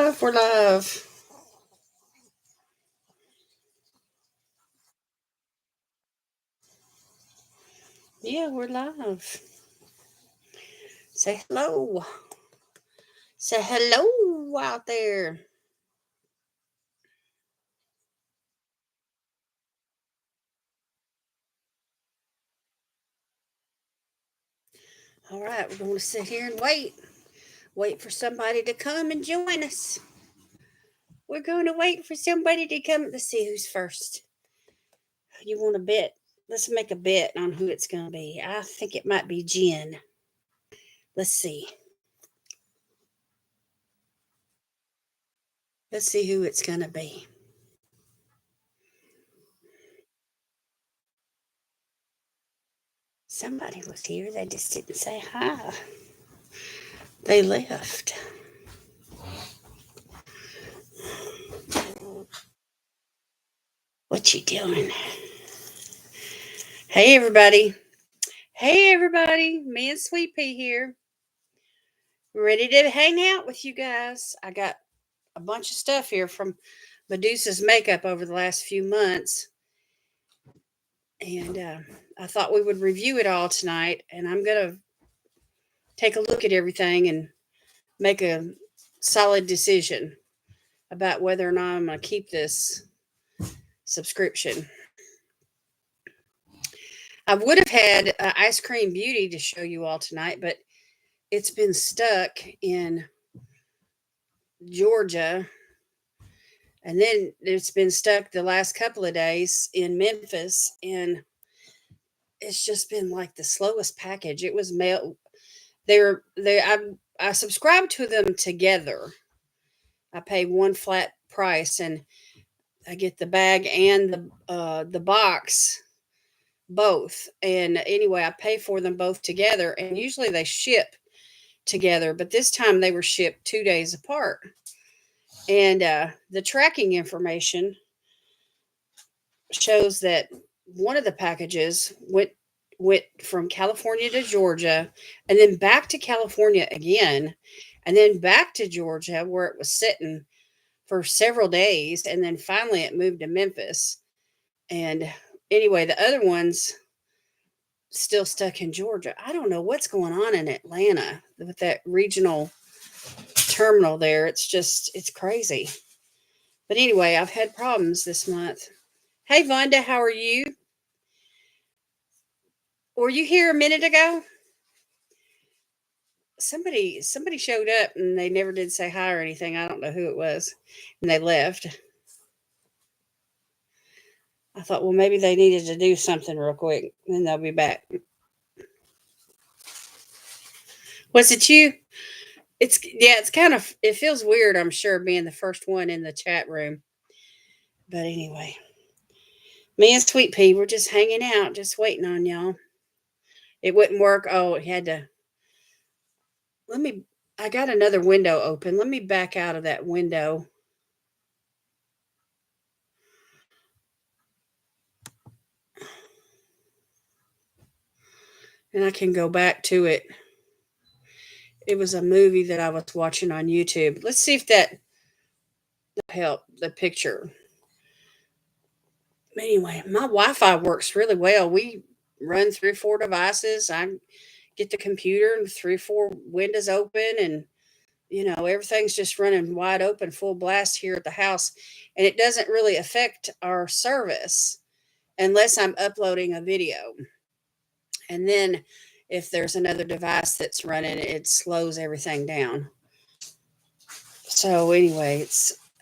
live. We're live. Yeah, we're live. Say hello. Say hello out there. All right, we're going to sit here and wait. Wait for somebody to come and join us. We're going to wait for somebody to come. Let's see who's first. You want to bet? Let's make a bet on who it's going to be. I think it might be Jen. Let's see. Let's see who it's going to be. Somebody was here. They just didn't say hi. They left. What you doing? Hey, everybody. Hey, everybody. Me and Sweet Pea here. Ready to hang out with you guys. I got a bunch of stuff here from Medusa's makeup over the last few months. And I thought we would review it all tonight. And I'm going to take a look at everything and make a solid decision about whether or not I'm going to keep this subscription. I would have had Ice Cream Beauty to show you all tonight, but it's been stuck in Georgia, and then it's been stuck the last couple of days in Memphis, and it's just been like the slowest package. It was mail. I subscribed to them together. I pay one flat price, and I get the bag and the box both. And anyway, I pay for them both together, and usually they ship together, but this time they were shipped 2 days apart. And the tracking information shows that one of the packages went from California to Georgia, and then back to California again, and then back to Georgia where it was sitting for several days, and then finally it moved to Memphis. And anyway, the other one's still stuck in Georgia. I don't know what's going on in Atlanta with that regional terminal there. It's crazy. But anyway, I've had problems this month. Hey, Vonda, how are you? Were you here a minute ago? Somebody showed up and they never did say hi or anything. I don't know who it was, and they left. I thought, well, maybe they needed to do something real quick, and they'll be back. Was it you? It's kind of, it feels weird, I'm sure, being the first one in the chat room. But anyway, me and Sweet Pea, we're just hanging out, just waiting on y'all. It wouldn't work. Oh, it had to. Let me. I got another window open. Let me back out of that window. And I can go back to it. It was a movie that I was watching on YouTube. Let's see if that help the picture. Anyway, my Wi-Fi works really well. We run 3 or 4 devices. I get the computer and 3 or 4 windows open, and everything's just running wide open, full blast here at the house, and it doesn't really affect our service unless I'm uploading a video. And then if there's another device that's running, it slows everything down. So anyway,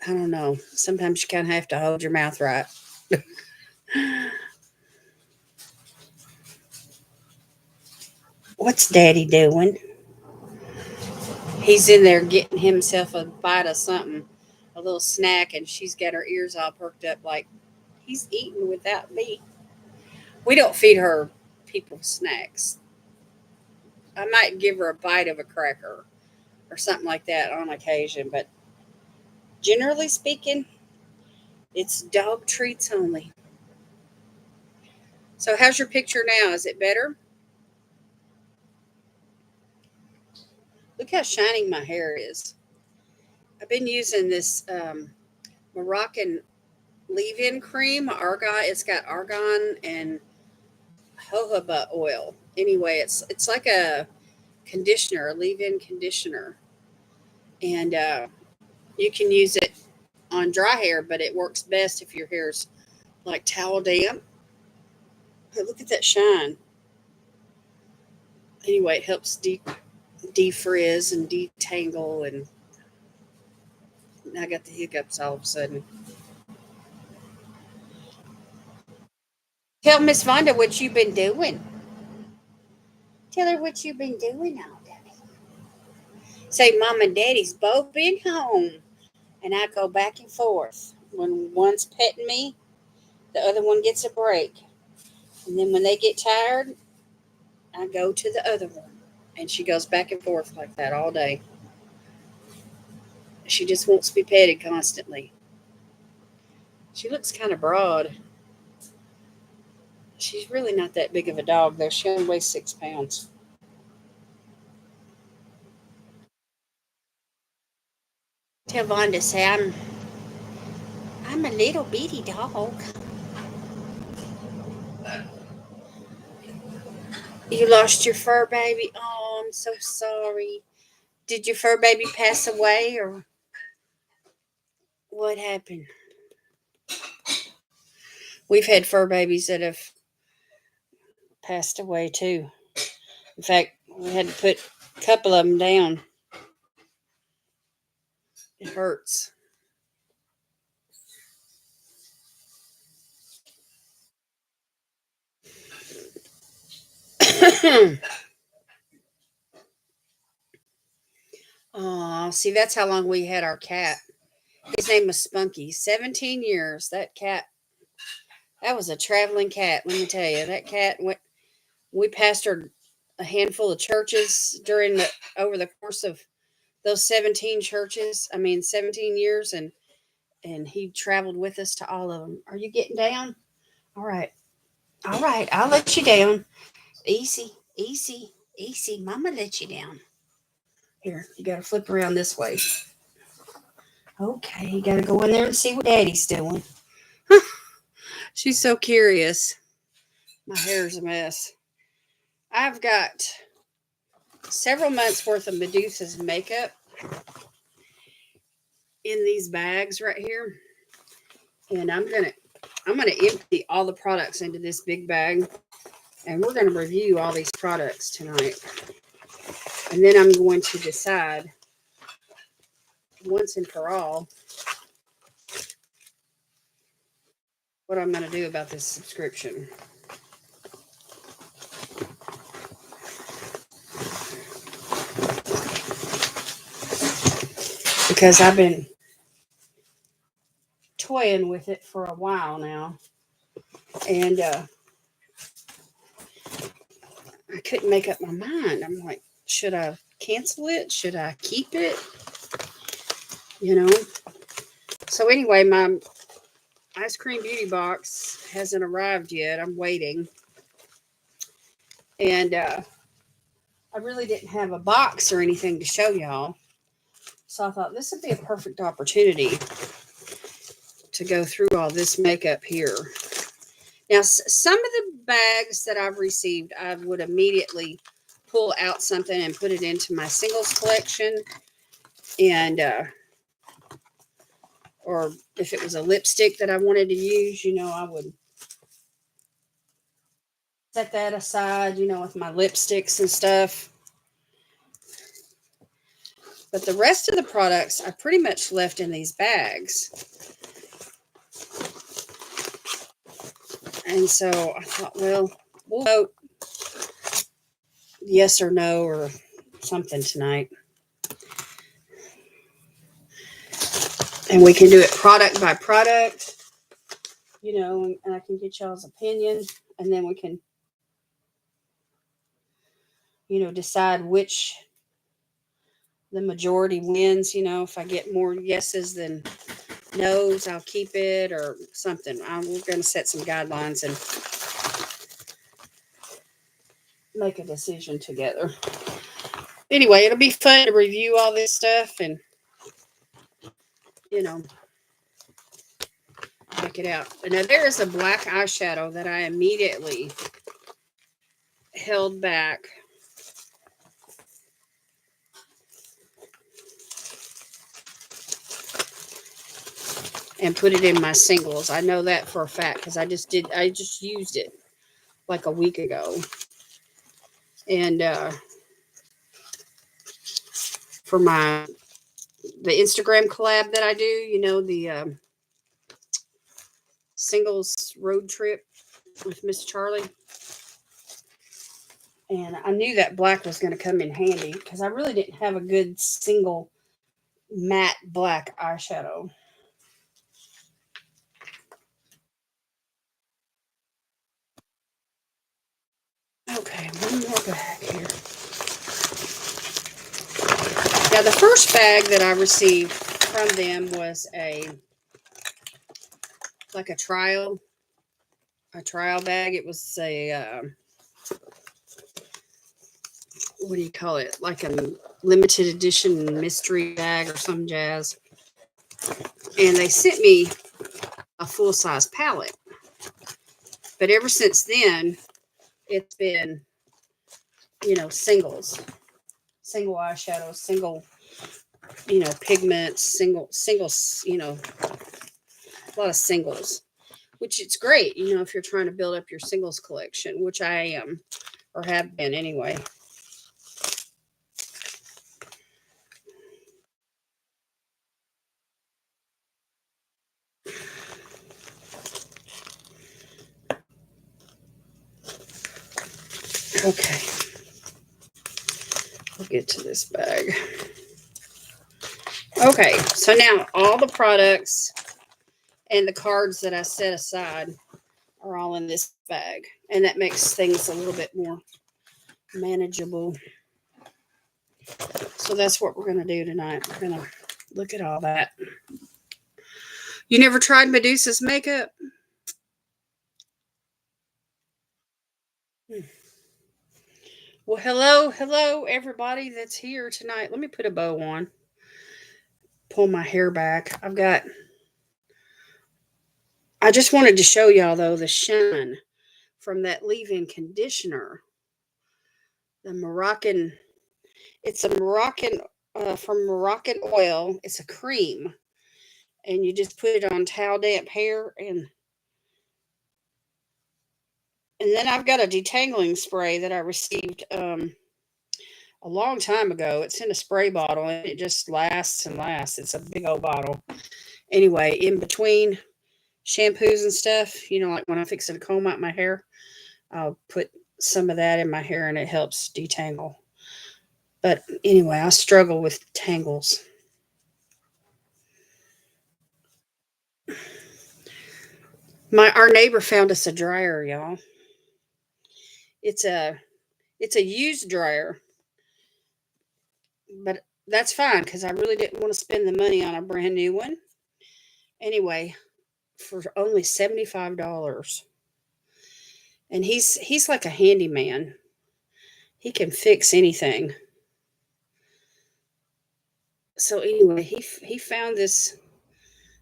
I don't know. Sometimes you kind of have to hold your mouth right. What's Daddy doing? He's in there getting himself a bite of something, a little snack, and she's got her ears all perked up like he's eating without me. We don't feed her people snacks. I might give her a bite of a cracker or something like that on occasion, but generally speaking, it's dog treats only. So, how's your picture now? Is it better? Look how shiny my hair is. I've been using this Moroccan leave-in cream, argan. It's got argan and jojoba oil. Anyway, it's like a conditioner, a leave-in conditioner, and you can use it on dry hair, but it works best if your hair's like towel damp. But look at that shine. Anyway, it helps defrizz and detangle, and I got the hiccups all of a sudden. Tell Miss Vonda what you've been doing. Tell her what you've been doing all day. Say, Mom and Daddy's both been home, and I go back and forth. When one's petting me, the other one gets a break. And then when they get tired, I go to the other one. And she goes back and forth like that all day. She just wants to be petted constantly. She looks kind of broad. She's really not that big of a dog, though. She only weighs 6 pounds. Tell Vonda, say, I'm a little bitty dog. You lost your fur baby? Oh, I'm so sorry. Did your fur baby pass away, or what happened? We've had fur babies that have passed away too. In fact, we had to put a couple of them down. It hurts. Oh, see, that's how long we had our cat. His name was Spunky. 17 years. That was a traveling cat, let me tell you. That cat went, we pastored a handful of churches over the course of those 17 churches. I mean, 17 years, and he traveled with us to all of them. Are you getting down? All right. All right. I'll let you down. Easy, easy, easy. Mama let you down. Here, you got to flip around this way. Okay, you got to go in there and see what Daddy's doing. She's so curious. My hair's a mess. I've got several months worth of Medusa's makeup in these bags right here, and I'm gonna empty all the products into this big bag, and we're gonna review all these products tonight, and then I'm going to decide once and for all what I'm gonna do about this subscription. Because I've been toying with it for a while now, and I couldn't make up my mind. I'm like, should I cancel it? Should I keep it? You know? So, anyway, my ice cream beauty box hasn't arrived yet. I'm waiting. And I really didn't have a box or anything to show y'all. So I thought this would be a perfect opportunity to go through all this makeup here. Now, some of the bags that I've received, I would immediately pull out something and put it into my singles collection. And, or if it was a lipstick that I wanted to use, I would set that aside, with my lipsticks and stuff. But the rest of the products I pretty much left in these bags. And so I thought, well, we'll vote yes or no or something tonight. And we can do it product by product, and I can get y'all's opinion. And then we can, decide which the majority wins. If I get more yeses than no's, I'll keep it or something. We're going to set some guidelines and make a decision together. Anyway, it'll be fun to review all this stuff, and you know, check it out. Now there is a black eyeshadow that I immediately held back and put it in my singles. I know that for a fact because I just used it like a week ago. And for the Instagram collab that I do, the singles road trip with Miss Charlie. And I knew that black was going to come in handy because I really didn't have a good single matte black eyeshadow. Okay, one more bag here. Now, the first bag that I received from them was like a trial bag. It was what do you call it? Like a limited edition mystery bag or some jazz. And they sent me a full size palette. But ever since then, it's been, single eyeshadows, single, pigments, singles, a lot of singles, which it's great, if you're trying to build up your singles collection, which I am, or have been anyway. Okay. We'll get to this bag. Okay, so now all the products and the cards that I set aside are all in this bag. And that makes things a little bit more manageable. So that's what we're going to do tonight. We're going to look at all that. You never tried Medusa's makeup? Well, hello, everybody that's here tonight. Let me put a bow on. Pull my hair back. I just wanted to show y'all, though, the shine from that leave-in conditioner. The Moroccan, it's a Moroccan, from Moroccan oil. It's a cream. And you just put it on towel damp hair. And then I've got a detangling spray that I received a long time ago. It's in a spray bottle and it just lasts and lasts. It's a big old bottle. Anyway, in between shampoos and stuff, like when I'm fixing to comb out my hair, I'll put some of that in my hair and it helps detangle. But anyway, I struggle with tangles. Our neighbor found us a dryer, y'all. It's a used dryer, but that's fine because I really didn't want to spend the money on a brand new one. Anyway, for only $75. And he's like a handyman. He can fix anything. So anyway, he found this.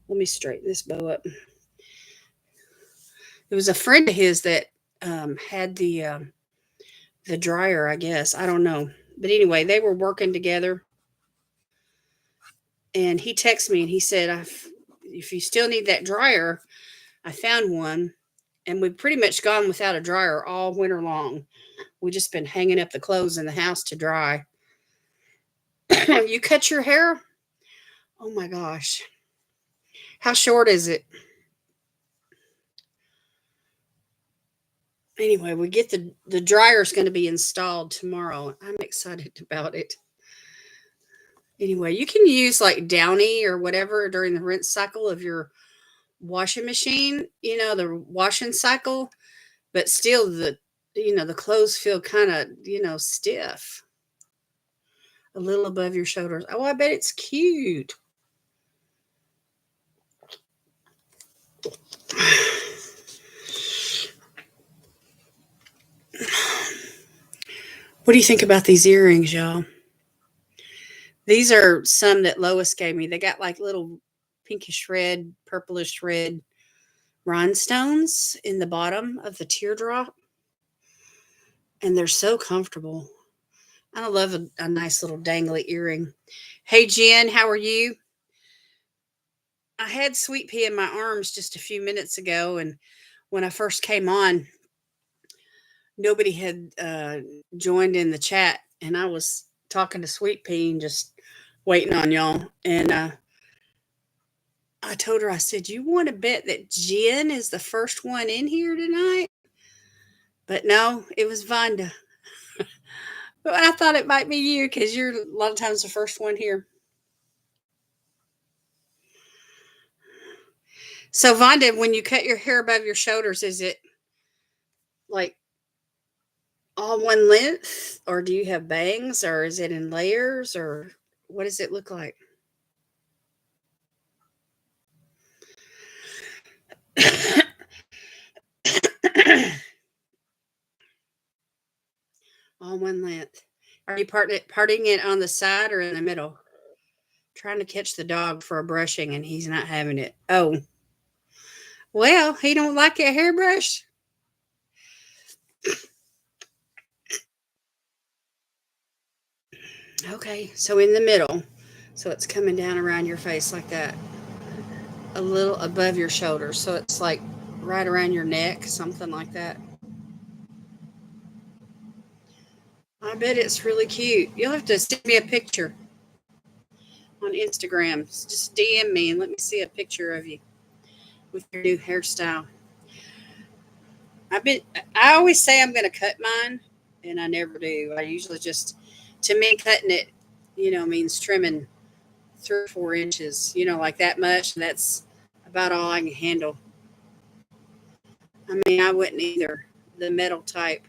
Let me straighten this bow up. It was a friend of his that had the dryer, I guess. I don't know. But anyway, they were working together. And he texted me and he said, if you still need that dryer, I found one. And we've pretty much gone without a dryer all winter long. We've just been hanging up the clothes in the house to dry. You cut your hair? Oh my gosh. How short is it? Anyway, we get the dryer's going to be installed tomorrow. I'm excited about it. Anyway, you can use like Downy or whatever during the rinse cycle of your washing machine, the washing cycle, but still the clothes feel kind of, stiff. A little above your shoulders. Oh, I bet it's cute. What do you think about these earrings, y'all? These are some that Lois gave me. They got like little pinkish red, purplish red rhinestones in the bottom of the teardrop, and they're so comfortable. I love a nice little dangly earring. Hey, Jen, how are you? I had Sweet Pea in my arms just a few minutes ago, and when I first came on, nobody had joined in the chat, and I was talking to Sweet Pea and just waiting on y'all. And I told her, I said, "You want to bet that Jen is the first one in here tonight?" But no, it was Vonda. But I thought it might be you because you're a lot of times the first one here. So, Vonda, when you cut your hair above your shoulders, is it like all one length, or do you have bangs, or is it in layers, or what does it look like? All one length. Are you parting it on the side or in the middle? Trying to catch the dog for a brushing, and he's not having it. Oh, well, he don't like a hairbrush. Okay, so in the middle, so it's coming down around your face like that, a little above your shoulders, so it's like right around your neck, something like that. I bet it's really cute. You'll have to send me a picture on Instagram. Just DM me and let me see a picture of you with your new hairstyle. I always say I'm going to cut mine, and I never do. I usually just, to me, cutting it, means trimming 3 or 4 inches, like that much. That's about all I can handle. I mean, I wouldn't either. The metal type.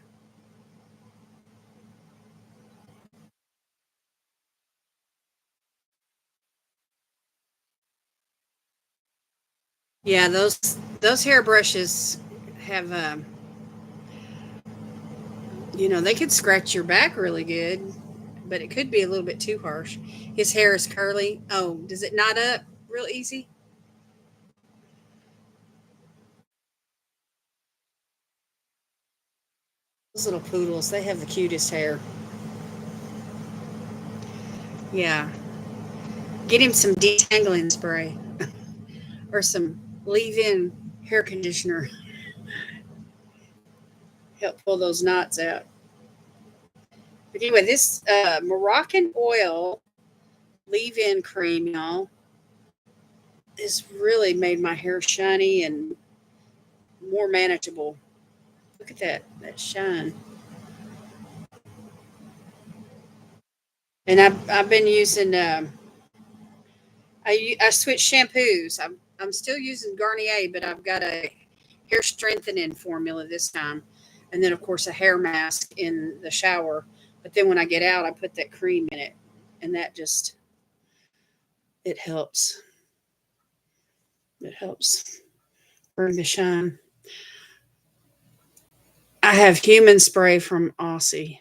Yeah, those hairbrushes have, they could scratch your back really good, but it could be a little bit too harsh. His hair is curly. Oh, does it knot up real easy? Those little poodles, they have the cutest hair. Yeah. Get him some detangling spray or some leave in hair conditioner. Help pull those knots out. But anyway, this Moroccan oil leave in cream, y'all, has really made my hair shiny and more manageable. Look at that shine. And I've been using, I switched shampoos. I'm still using Garnier, but I've got a hair strengthening formula this time, and then of course a hair mask in the shower. But then when I get out, I put that cream in it, and that just it helps. It helps bring the shine. I have human spray from Aussie.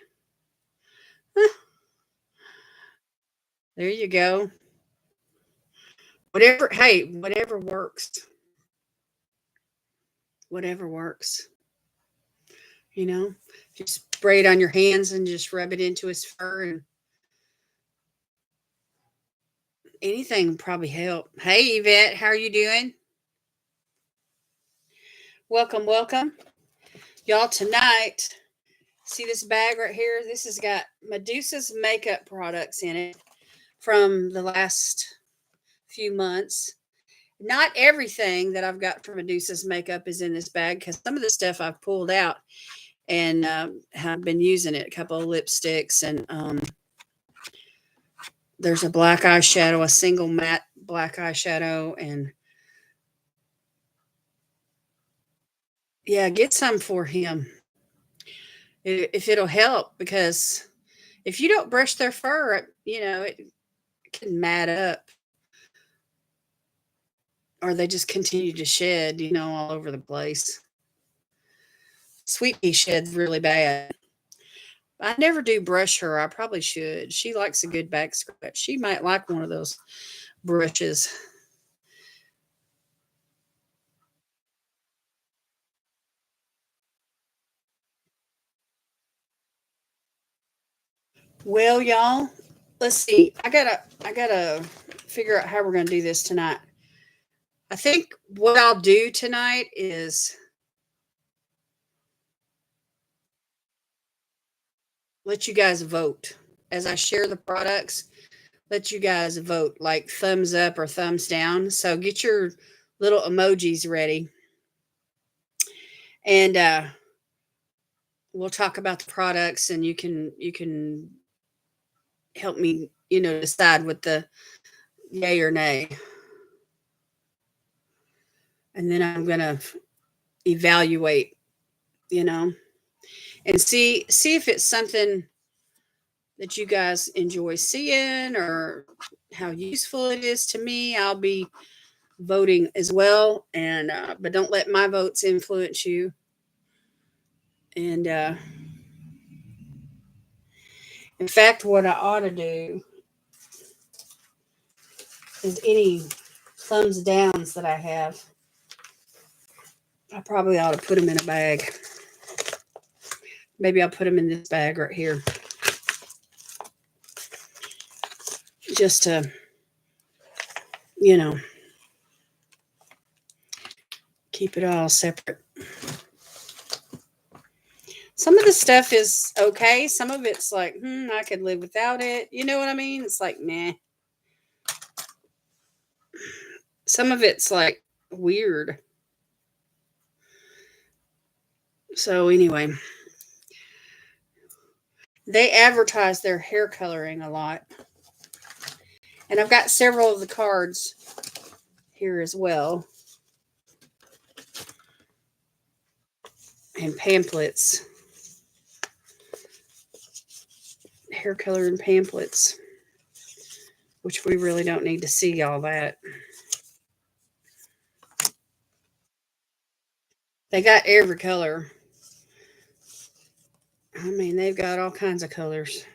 There you go. Whatever. Hey, whatever works. Whatever works. Just spray it on your hands and just rub it into his fur, and anything probably help. Hey, Yvette, how are you doing? Welcome, welcome. Y'all, tonight, see this bag right here? This has got Medusa's makeup products in it from the last few months. Not everything that I've got from Medusa's makeup is in this bag because some of the stuff I've pulled out and have been using it. A couple of lipsticks, and there's a black eyeshadow, a single matte black eyeshadow, and yeah, get some for him if it'll help, because if you don't brush their fur, it can mat up, or they just continue to shed, all over the place. Sweet pea sheds really bad. I never do brush her. I probably should. She likes a good back scratch. She might like one of those brushes. Well, y'all, let's see. I gotta figure out how we're gonna do this tonight. I think what I'll do tonight is let you guys vote as I share the products. Let you guys vote, like thumbs up or thumbs down. So get your little emojis ready, and we'll talk about the products, and you can help me, decide with the yay or nay, and then I'm gonna evaluate, you know, and see if it's something that you guys enjoy seeing or how useful it is to me. I'll be voting as well, and but don't let my votes influence you. And in fact, what I ought to do is any thumbs downs that I have, I probably ought to put them in a bag. Maybe I'll put them in this bag right here, just to, you know, keep it all separate. Some of the stuff is okay. Some of it's like, I could live without it. You know what I mean? It's like, nah. Some of it's like weird. So anyway, they advertise their hair coloring a lot. And I've got several of the cards here as well. And pamphlets. Hair coloring pamphlets. Which we really don't need to see all that. They got every color. I mean, they've got all kinds of colors.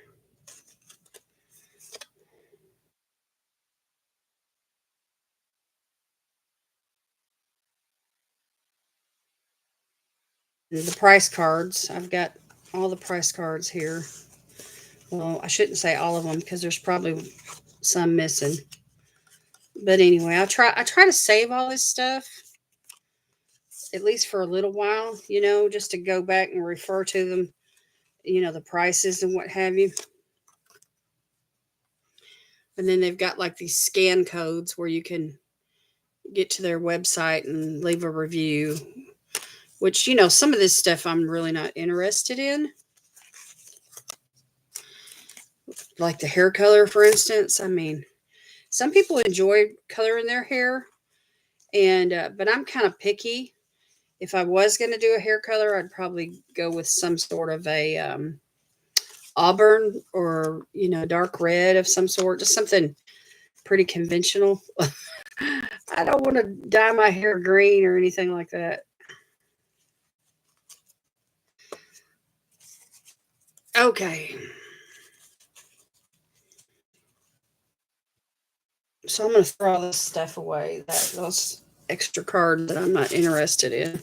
The price cards. I've got all the price cards here. Well, I shouldn't say all of them because there's probably some missing. But anyway, I try to save all this stuff at least for a little while, just to go back and refer to them, the prices and what have you. And then they've got like these scan codes where you can get to their website and leave a review, which, some of this stuff I'm really not interested in. Like the hair color, for instance. I mean, some people enjoy coloring their hair, and but I'm kind of picky. If I was going to do a hair color, I'd probably go with some sort of a auburn or dark red of some sort, just something pretty conventional. I don't want to dye my hair green or anything like that. Okay. So I'm going to throw all this stuff away, those extra cards that I'm not interested in.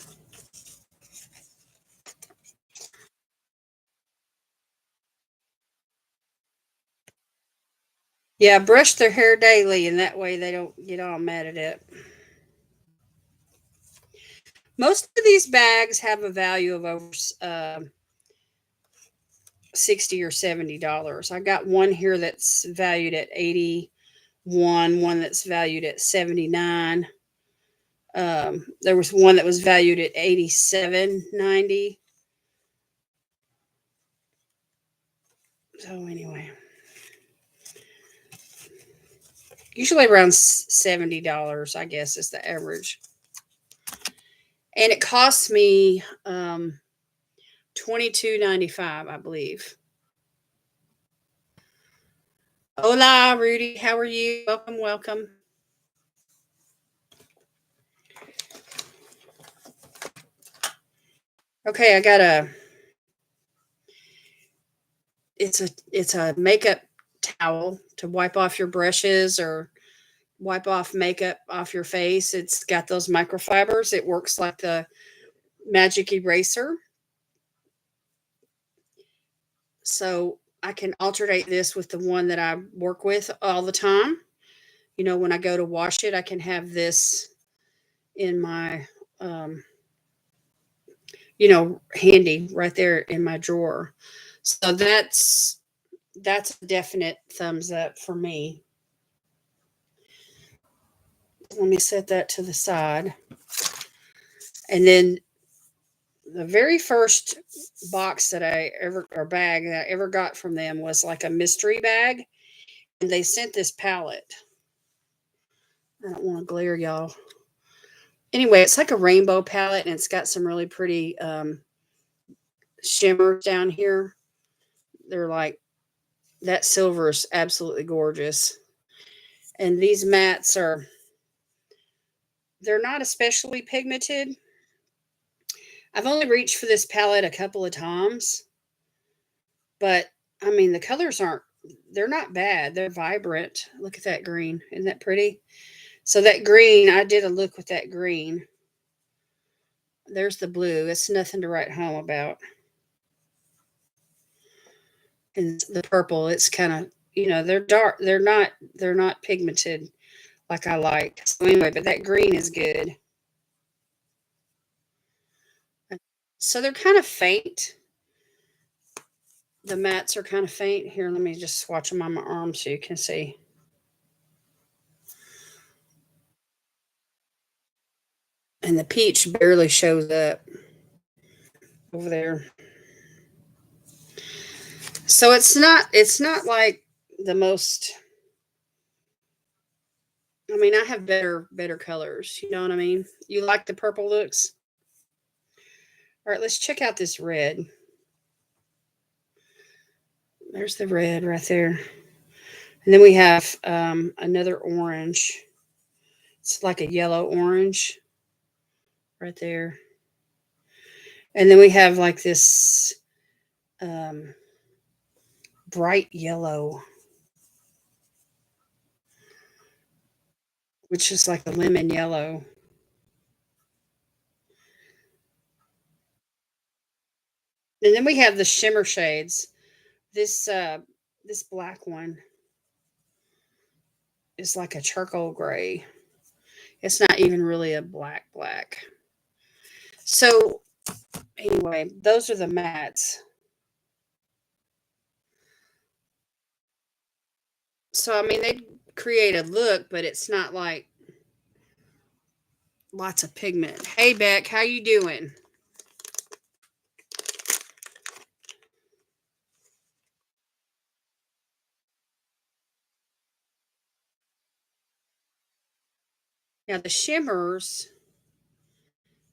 Yeah, brush their hair daily, and that way they don't get all mad at it. Most of these bags have a value of over 60 or $70. I got one here that's valued at 81, one that's valued at 79. There was one that was valued at 87.90. So anyway, usually around $70, I guess, is the average. And it costs me $22.95, I believe. Hola, Rudy. How are you? Welcome, welcome. Okay, I got it's a makeup towel to wipe off your brushes or wipe off makeup off your face. It's got those microfibers. It works like the magic eraser. So I can alternate this with the one that I work with all the time. You know, when I go to wash it, I can have this in my, um, handy right there in my drawer. So that's a definite thumbs up for me. Let me set that to the side. And then the very first box that I ever or bag that I ever got from them was like a mystery bag, and they sent this palette. I don't want to glare y'all. Anyway, it's like a rainbow palette, and it's got some really pretty shimmers down here. They're like that silver is absolutely gorgeous. And these mats they're not especially pigmented. I've only reached for this palette a couple of times, but I mean the colors they're not bad. They're vibrant. Look at that green. Isn't that pretty? So that green, I did a look with that green. There's the blue. It's nothing to write home about. And the purple, it's kind of, they're dark. They're not pigmented like I like. So anyway, but that green is good. So they're kind of faint. The mats are kind of faint. Here, let me just swatch them on my arm so you can see. And the peach barely shows up over there. So it's not like the most. I mean, I have better colors, you know what I mean? You like the purple looks? All right, let's check out this red. There's the red right there. And then we have another orange. It's like a yellow orange right there. And then we have like this um, bright yellow, which is like a lemon yellow. And then we have the shimmer shades. This black one is like a charcoal gray. It's not even really a black. So anyway, those are the mats. So I mean, they create a look, but it's not like lots of pigment. Hey Beck, how you doing? Now the shimmers,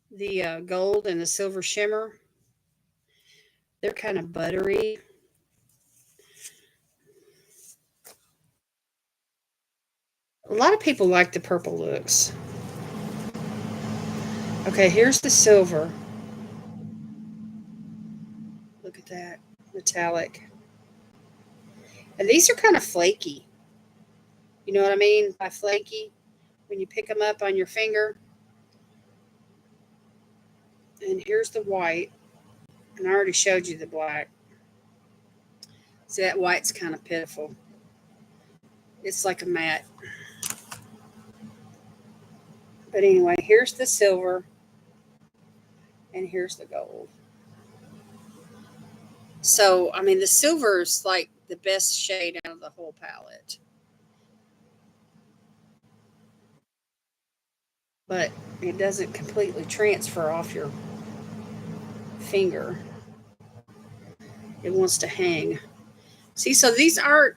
the gold and the silver shimmer, they're kind of buttery. A lot of people like the purple looks. Okay, here's the silver. Look at that, metallic. And these are kind of flaky. You know what I mean by flaky? When you pick them up on your finger. And here's the white. And I already showed you the black. See, that white's kind of pitiful. It's like a matte. But anyway, here's the silver. And here's the gold. So, I mean, the silver is like the best shade out of the whole palette. But it doesn't completely transfer off your finger. It wants to hang. See, so these aren't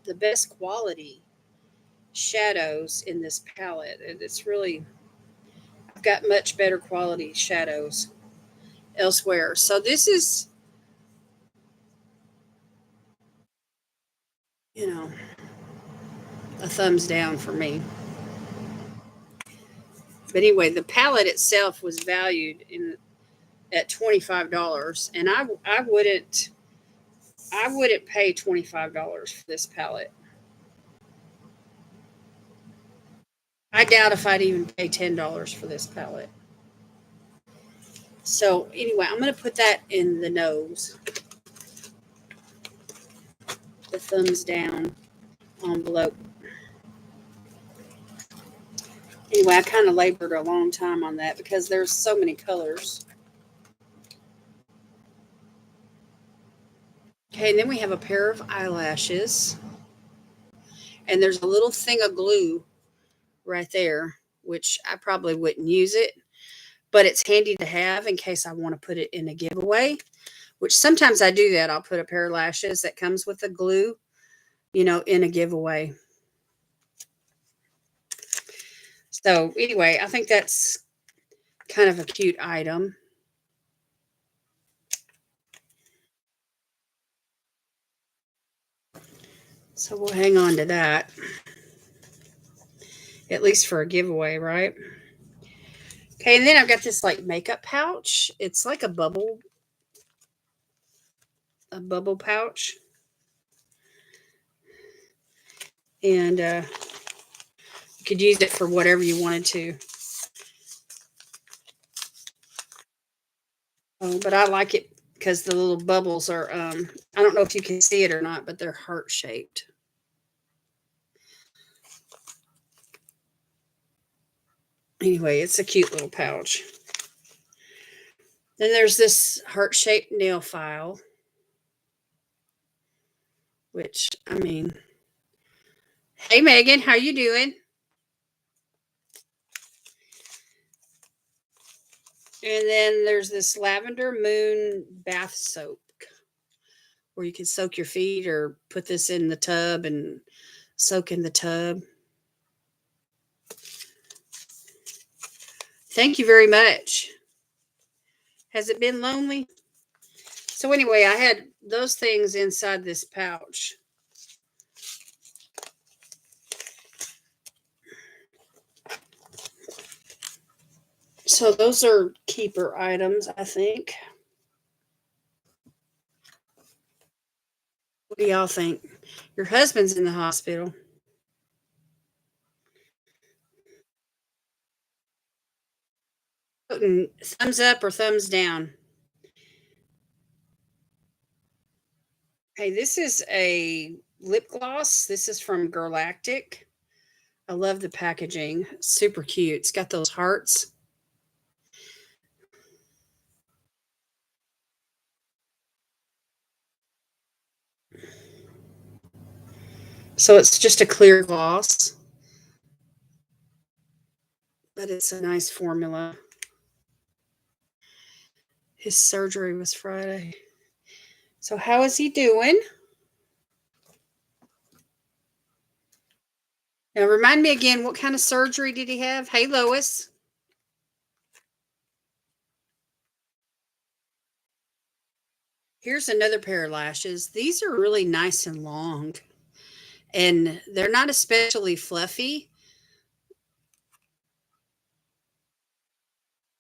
the best quality shadows in this palette. It's really, I've got much better quality shadows elsewhere. So this is, you know, a thumbs down for me. But anyway, the palette itself was valued at $25, and I wouldn't pay $25 for this palette. I doubt if I'd even pay $10 for this palette. So anyway, I'm going to put that in the nose. the thumbs down envelope. Anyway, I kind of labored a long time on that because there's so many colors. Okay, and then we have a pair of eyelashes. And there's a little thing of glue right there, which I probably wouldn't use it, but it's handy to have in case I want to put it in a giveaway, which sometimes I do that. I'll put a pair of lashes that comes with the glue, in a giveaway. So anyway, I think that's kind of a cute item. So we'll hang on to that, at least for a giveaway, right? Okay, and then I've got this like makeup pouch. It's like a bubble pouch. And you could use it for whatever you wanted to. But I like it because the little bubbles are, I don't know if you can see it or not, but they're heart shaped. Anyway, it's a cute little pouch. Then there's this heart shaped nail file, which, I mean, hey Megan, how you doing? And then there's this lavender moon bath soap where you can soak your feet or put this in the tub and soak in the tub. Thank you very much. Has it been lonely? So anyway, I had those things inside this pouch. So those are keeper items, I think. What do y'all think? Your husband's in the hospital. Thumbs up or thumbs down? Hey, this is a lip gloss. This is from Galactic. I love the packaging. Super cute. It's got those hearts. So it's just a clear gloss, but it's a nice formula. His surgery was Friday. So how is he doing? Now remind me again, what kind of surgery did he have? Hey, Lois. Here's another pair of lashes. These are really nice and long, and they're not especially fluffy.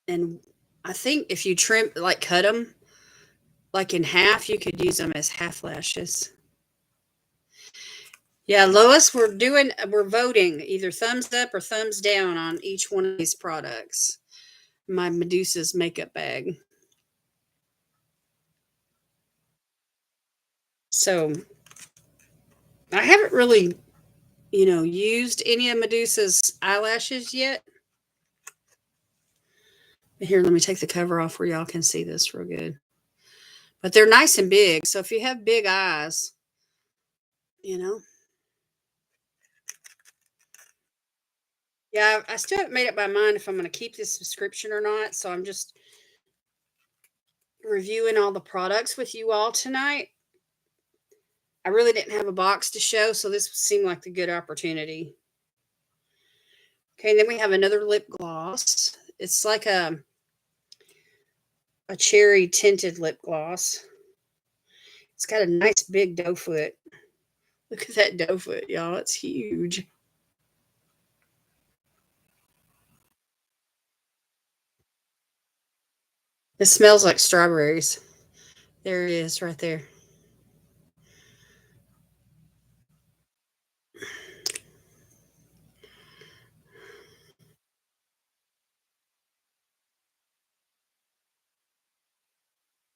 And I think if you cut them like in half, you could use them as half lashes. Yeah, Lois, we're voting either thumbs up or thumbs down on each one of these products. My Medusa's makeup bag. So I haven't really, used any of Medusa's eyelashes yet. Here, let me take the cover off where y'all can see this real good. But they're nice and big. So if you have big eyes, you know. Yeah, I still haven't made up my mind if I'm going to keep this subscription or not. So I'm just reviewing all the products with you all tonight. I really didn't have a box to show, so this seemed like a good opportunity. Okay, and then we have another lip gloss. It's like a cherry tinted lip gloss. It's got a nice big doe foot. Look at that doe foot, y'all. It's huge. It smells like strawberries. There it is right there.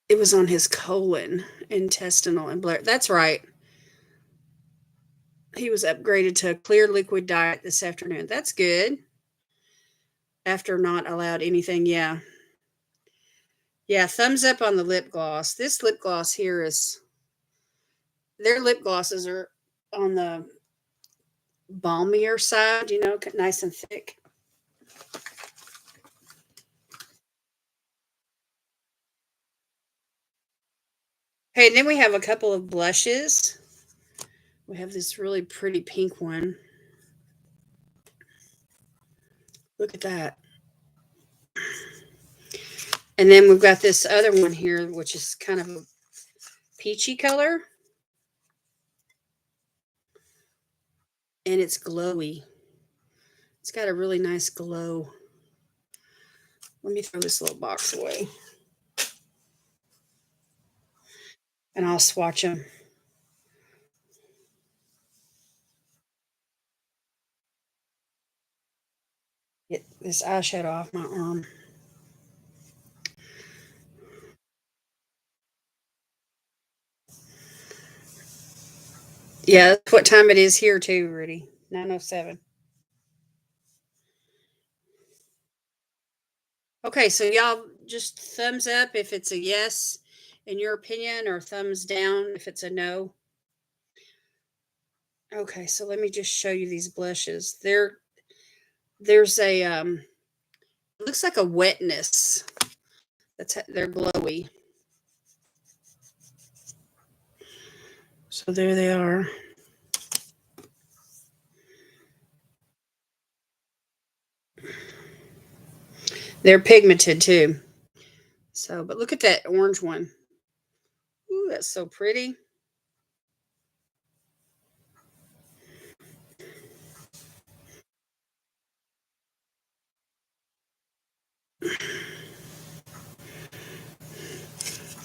It was on his colon, intestinal, and bladder. That's right. He was upgraded to a clear liquid diet this afternoon. That's good. After not allowed anything, yeah. Yeah, thumbs up on the lip gloss. This lip gloss here is, their lip glosses are on the balmier side, nice and thick. Okay, and then we have a couple of blushes. We have this really pretty pink one. Look at that. And then we've got this other one here, which is kind of a peachy color. And it's glowy. It's got a really nice glow. Let me throw this little box away. And I'll swatch them. Get this eyeshadow off my arm. Yeah, that's what time it is here too, Rudy. 9:07. Okay, so y'all just thumbs up if it's a yes in your opinion, or thumbs down if it's a no. Okay, so let me just show you these blushes. There's a it looks like a wetness. They're glowy. So there they are. They're pigmented too. So, but look at that orange one. Ooh, that's so pretty.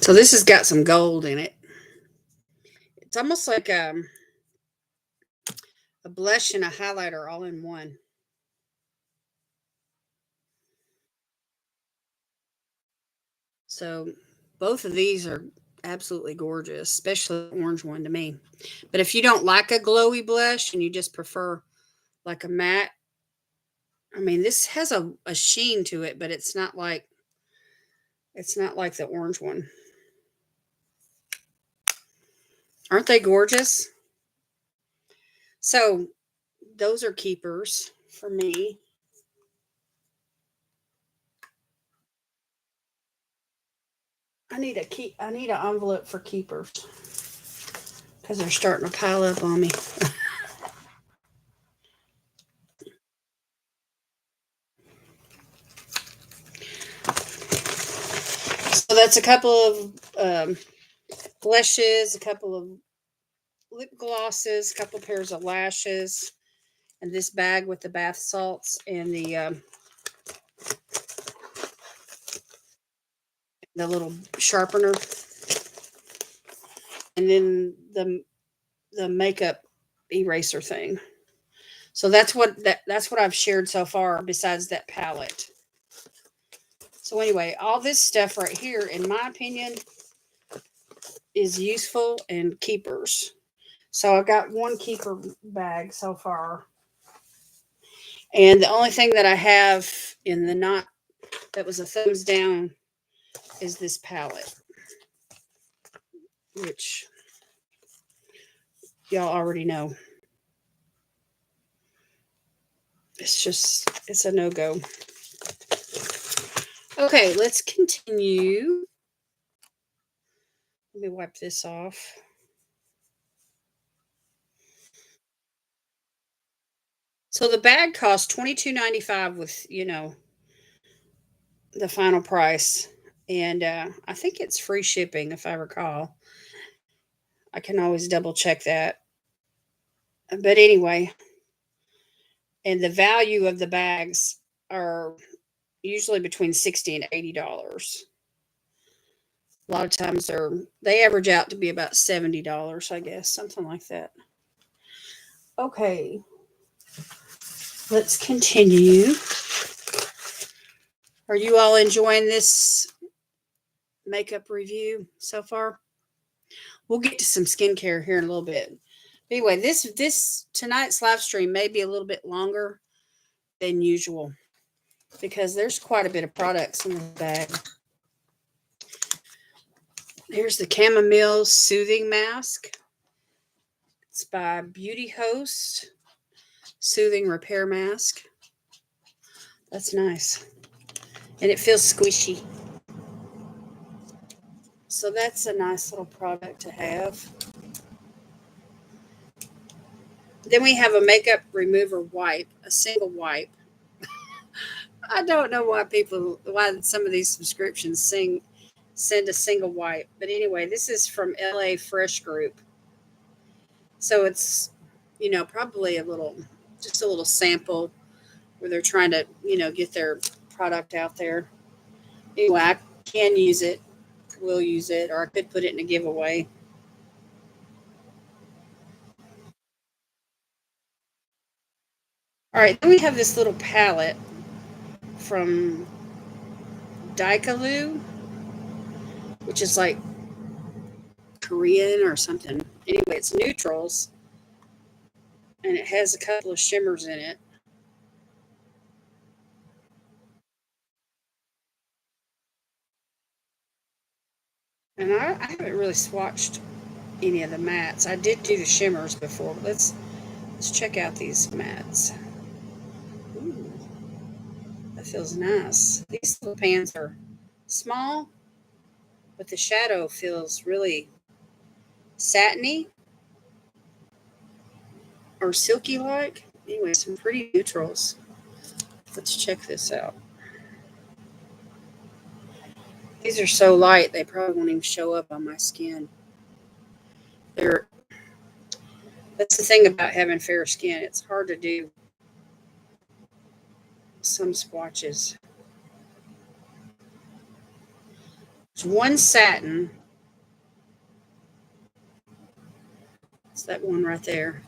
So this has got some gold in it. It's almost like a blush and a highlighter all in one. So both of these are absolutely gorgeous, especially the orange one to me. But if you don't like a glowy blush and you just prefer like a matte, I mean, this has a sheen to it, but it's not like the orange one. Aren't they gorgeous? So those are keepers for me. I need an envelope for keepers because they're starting to pile up on me. So that's a couple of blushes, a couple of lip glosses, a couple pairs of lashes, and this bag with the bath salts and the little sharpener, and then the makeup eraser thing. So that's what I've shared so far. Besides that palette. So anyway, all this stuff right here, in my opinion, is useful and keepers. So I've got one keeper bag so far. And the only thing that I have in the not that was a thumbs down is this palette, which y'all already know. It's a no-go. Okay, let's continue. Let me wipe this off. So the bag cost $22.95 with, the final price. And I think it's free shipping, if I recall. I can always double check that. But anyway, and the value of the bags are usually between $60 and $80. A lot of times they average out to be about $70, I guess, something like that. Okay, let's continue. Are you all enjoying this makeup review so far? We'll get to some skincare here in a little bit. Anyway, this tonight's live stream may be a little bit longer than usual because there's quite a bit of products in the bag. Here's the chamomile soothing mask. It's by Beauty Host Soothing Repair Mask. That's nice. And it feels squishy. So that's a nice little product to have. Then we have a makeup remover wipe, a single wipe. I don't know why some of these subscriptions send a single wipe. But anyway, this is from LA Fresh Group. So it's, probably just a little sample where they're trying to, get their product out there. Anyway, I can use it, will use it, or I could put it in a giveaway. All right, then we have this little palette from Daikalu, which is like Korean or something. Anyway, it's neutrals, and it has a couple of shimmers in it. And I haven't really swatched any of the mattes. I did do the shimmers before, but let's check out these mattes. Ooh, that feels nice. These little pans are small, but the shadow feels really satiny or silky like. Anyway, some pretty neutrals. Let's check this out. These are so light they probably won't even show up on my skin. They're That's the thing about having fair skin. It's hard to do some swatches. There's one satin. It's that one right there.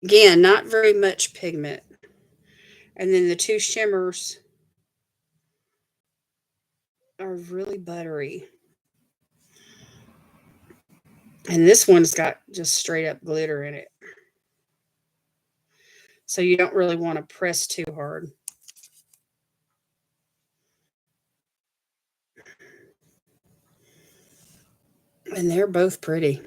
Again, not very much pigment. And then the two shimmers are really buttery. And this one's got just straight up glitter in it. So you don't really want to press too hard. And they're both pretty.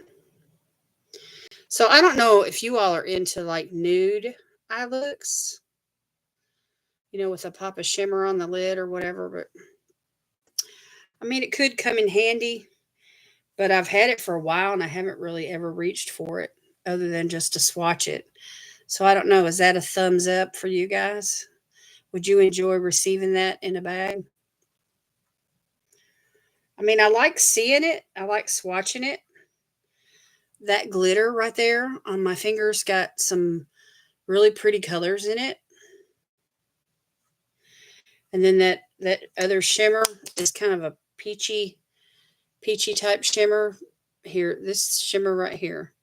So I don't know if you all are into like nude eye looks, with a pop of shimmer on the lid or whatever, but I mean, it could come in handy, but I've had it for a while and I haven't really ever reached for it other than just to swatch it. So I don't know. Is that a thumbs up for you guys? Would you enjoy receiving that in a bag? I mean, I like seeing it. I like swatching it. That glitter right there on my fingers got some really pretty colors in it. And then that other shimmer is kind of a peachy type shimmer. Here, this shimmer right here,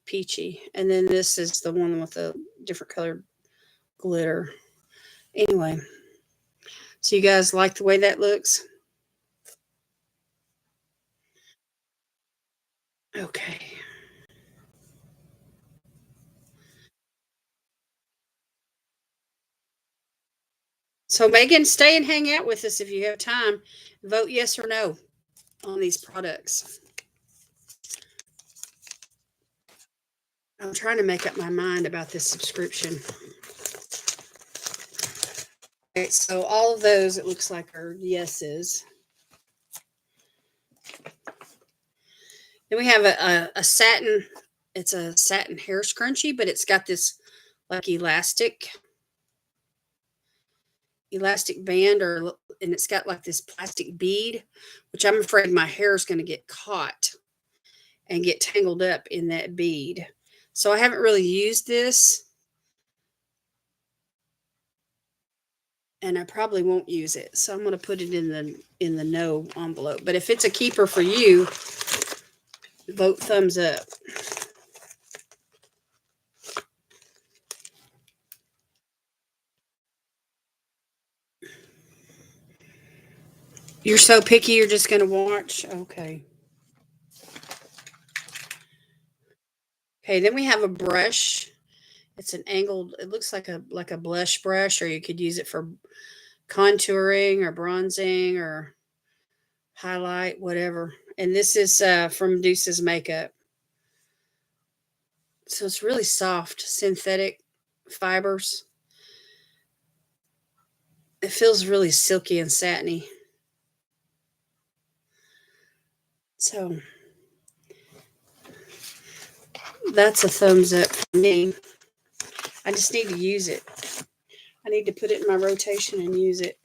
peachy. And then this is the one with the different colored glitter. Anyway, so you guys like the way that looks? Okay. So Megan, stay and hang out with us if you have time. Vote yes or no on these products. I'm trying to make up my mind about this subscription. Okay, so all of those, it looks like, are yeses. Then we have a satin. It's a satin hair scrunchie, but it's got this like elastic band, and it's got like this plastic bead, which I'm afraid my hair is going to get caught and get tangled up in that bead. So I haven't really used this, and I probably won't use it. So I'm going to put it in the no envelope. But if it's a keeper for you, vote thumbs up. You're so picky, you're just going to watch? Okay. Okay, then we have a brush. It's an angled, it looks like a blush brush, or you could use it for contouring or bronzing or highlight, whatever. And this is from Medusa's Makeup. So it's really soft, synthetic fibers. It feels really silky and satiny. So that's a thumbs up for me. I just need to use it. I need to put it in my rotation and use it.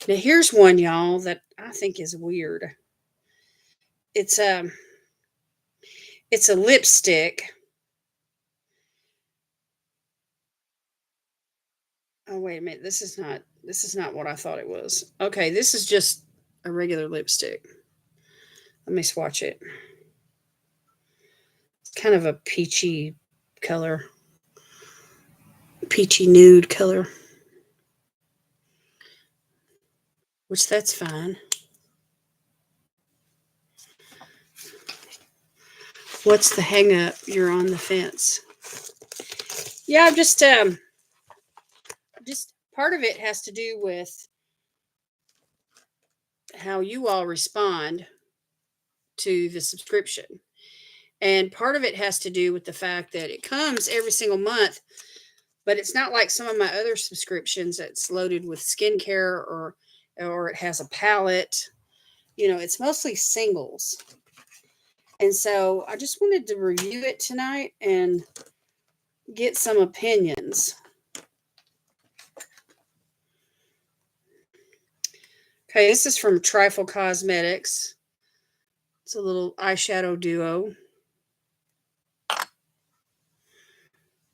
Now here's one, y'all, that I think is weird. It's a it's a lipstick. Oh wait a minute, this is not what I thought it was. Okay, this is just a regular lipstick. Let me swatch it. It's kind of a peachy color. Peachy nude color. Which that's fine. What's the hang up? You're on the fence. Yeah, just part of it has to do with how you all respond to the subscription. And part of it has to do with the fact that it comes every single month, but it's not like some of my other subscriptions that's loaded with skincare or it has a palette. You know, it's mostly singles. And so I just wanted to review it tonight and get some opinions. Okay, this is from Trifle Cosmetics. It's a little eyeshadow duo.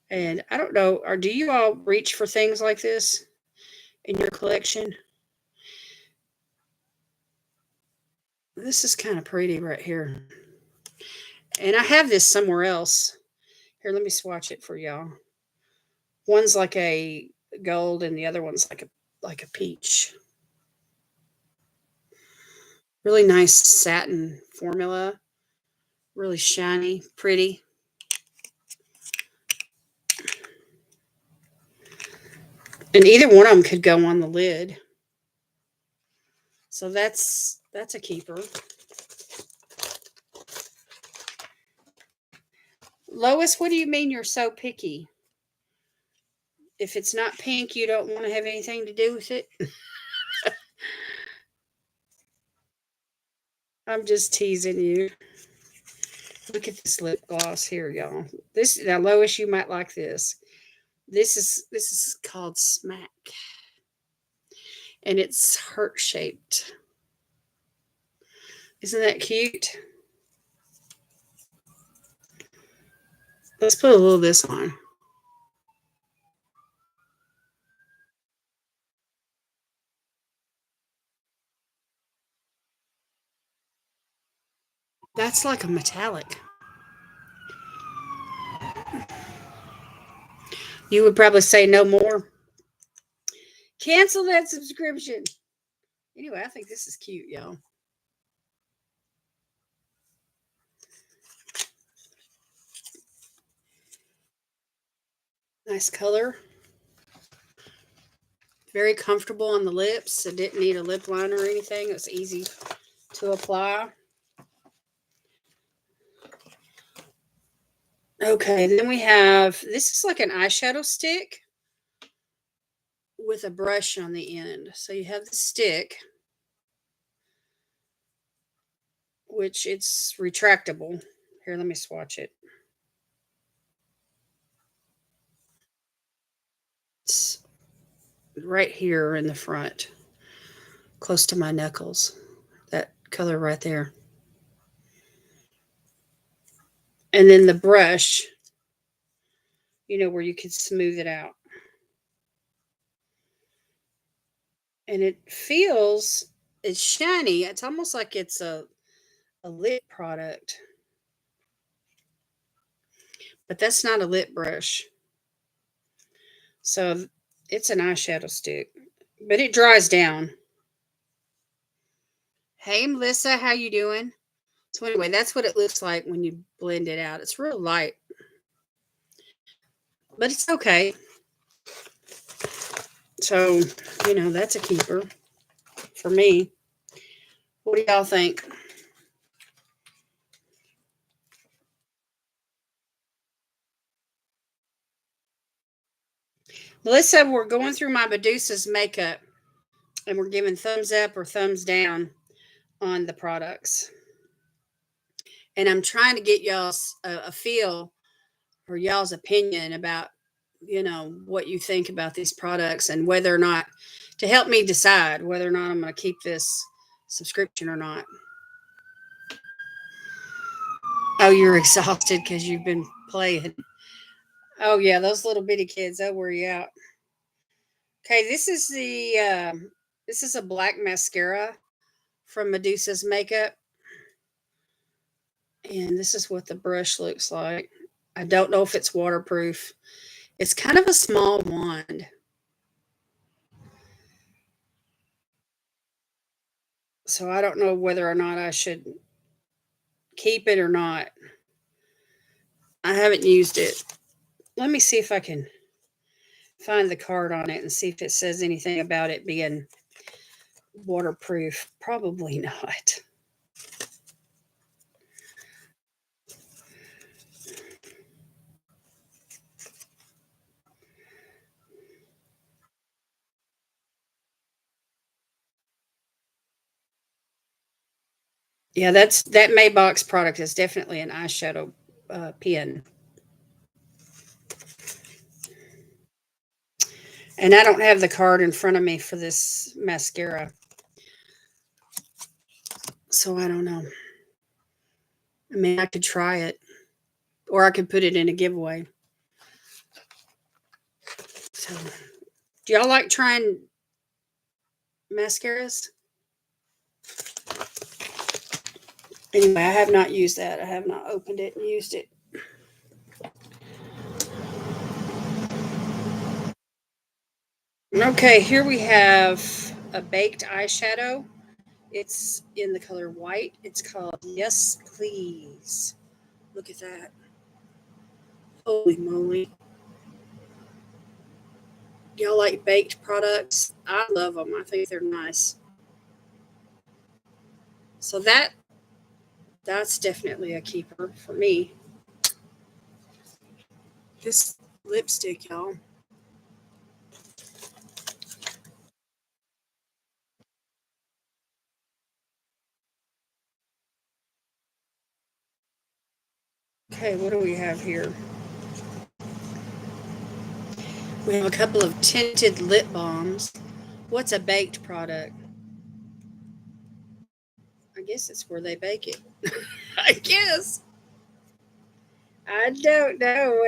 And I don't know, or do you all reach for things like this in your collection? This is kind of pretty right here. And I have this somewhere else. Here, let me swatch it for y'all. One's like a gold and the other one's like a peach. Really nice satin formula. Really shiny, pretty. And either one of them could go on the lid. So that's a keeper. Lois, what do you mean you're so picky? If it's not pink, you don't want to have anything to do with it? I'm just teasing you. Look at this lip gloss here, y'all. This now, Lois, you might like this. This is called Smack, and it's heart shaped. Isn't that cute? Let's put a little of this on. That's like a metallic. You would probably say no more. Cancel that subscription. Anyway, I think this is cute, y'all. Nice color. Very comfortable on the lips. It didn't need a lip liner or anything. It was easy to apply. Okay, then we have, this is like an eyeshadow stick with a brush on the end. So you have the stick, which it's retractable. Here, let me swatch it. It's right here in the front, close to my knuckles. That color right there. And then the brush, you know, where you can smooth it out. And it feels, it's shiny. It's almost like it's a lip product. But that's not a lip brush. So it's an eyeshadow stick. but it dries down. Hey, Melissa, how you doing? So anyway, that's what it looks like when you blend it out. It's real light, but it's okay. So, that's a keeper for me. What do y'all think? Melissa, we're going through my Medusa's makeup and we're giving thumbs up or thumbs down on the products. And I'm trying to get y'all's a feel or y'all's opinion about, what you think about these products and whether or not to help me decide whether or not I'm going to keep this subscription or not. Oh, you're exhausted because you've been playing. Oh yeah, those little bitty kids, they'll wear you out. Okay, this is a black mascara from Medusa's makeup, and this is what the brush looks like. I don't know if it's waterproof. It's kind of a small wand, so I don't know whether or not I should keep it or not. I haven't used it. Let me see if I can find the card on it and see if it says anything about it being waterproof. Probably not. Yeah, that Maybox product is definitely an eyeshadow pen. And I don't have the card in front of me for this mascara, so I don't know. I mean, I could try it, or I could put it in a giveaway. So, do y'all like trying mascaras? Anyway, I have not used that. I have not opened it and used it. Okay, here we have a baked eyeshadow. It's in the color white. It's called Yes Please. Look at that. Holy moly. Y'all like baked products? I love them. I think they're nice. So that's definitely a keeper for me. This lipstick, y'all. Okay, what do we have here? We have a couple of tinted lip balms. What's a baked product? I guess it's where they bake it. I guess. I don't know.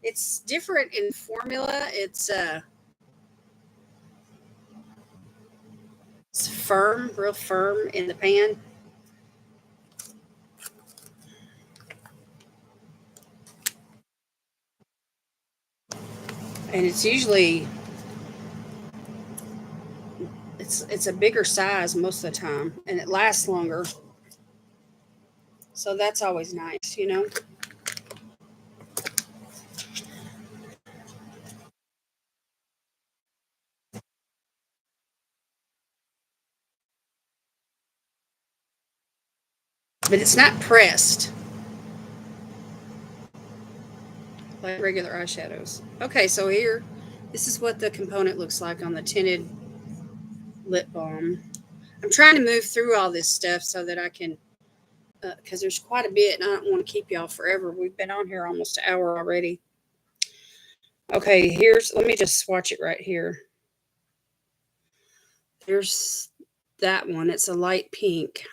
It's different in formula. It's firm, real firm in the pan. And it's a bigger size most of the time and it lasts longer. So that's always nice. But it's not pressed like regular eyeshadows. Okay, so here, this is what the component looks like on the tinted lip balm. I'm trying to move through all this stuff so that I can, because there's quite a bit and I don't want to keep y'all forever. We've been on here almost an hour already. Okay, let me just swatch it right here. Here's that one. It's a light pink.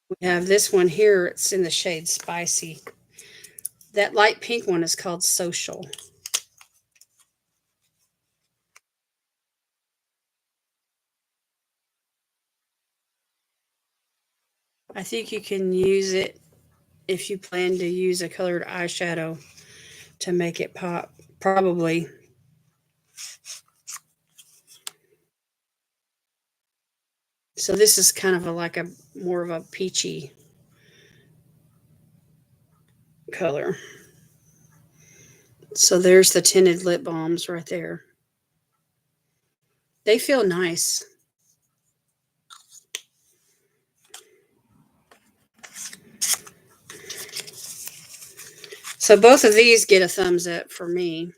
We have this one here. It's in the shade Spicy. That light pink one is called Social. I think you can use it if you plan to use a colored eyeshadow to make it pop. Probably. So this is kind of like a more of a peachy color. So there's the tinted lip balms right there. They feel nice. So both of these get a thumbs up for me.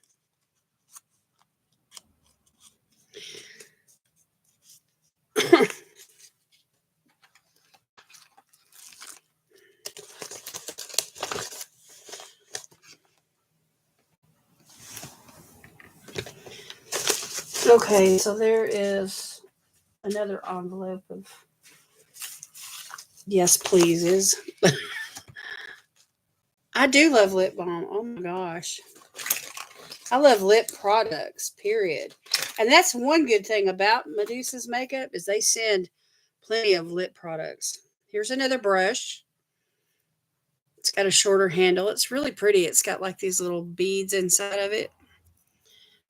Okay, so there is another envelope of yes pleases. I do love lip balm. Oh my gosh. I love lip products, period. And that's one good thing about Medusa's makeup is they send plenty of lip products. Here's another brush. It's got a shorter handle. It's really pretty. It's got like these little beads inside of it.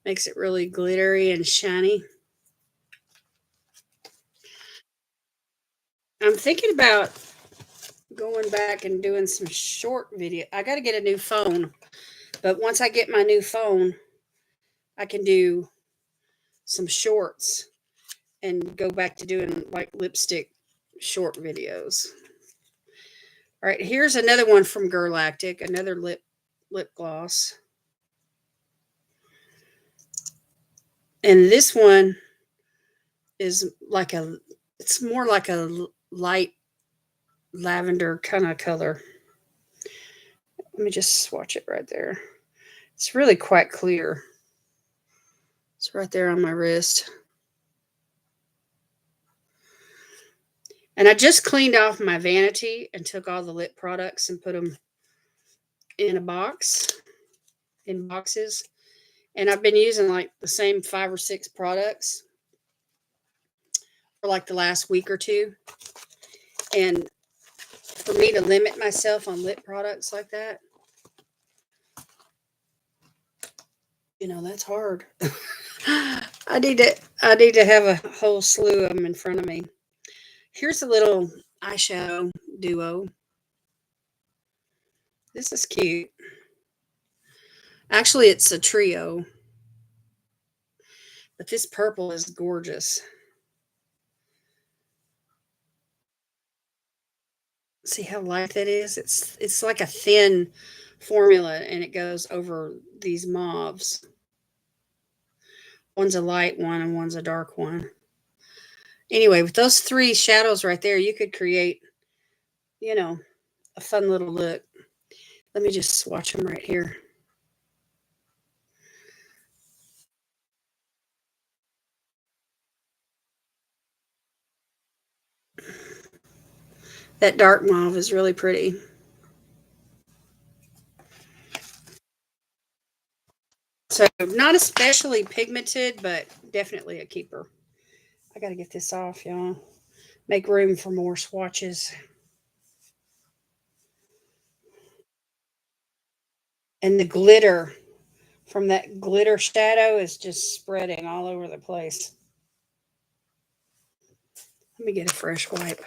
Makes it really glittery and shiny. I'm thinking about going back and doing some short video. I got to get a new phone. But once I get my new phone, I can do some shorts and go back to doing like lipstick short videos. All right, here's another one from Girlactic, another lip gloss. And this one is like it's more like a light lavender kind of color. Let me just swatch it right there. It's really quite clear. It's right there on my wrist. And I just cleaned off my vanity and took all the lip products and put them in a box, in boxes. And I've been using like the same 5 or 6 products for like the last week or two. And for me to limit myself on lip products like that, that's hard. I need to have a whole slew of them in front of me. Here's a little eyeshadow duo. This is cute. Actually, it's a trio. But this purple is gorgeous. See how light that is? It's like a thin formula and it goes over these mauves. One's a light one and one's a dark one. Anyway, with those 3 shadows right there, you could create, a fun little look. Let me just swatch them right here. That dark mauve is really pretty. So not especially pigmented, but definitely a keeper. I got to get this off, y'all. Make room for more swatches. And the glitter from that glitter shadow is just spreading all over the place. Let me get a fresh wipe.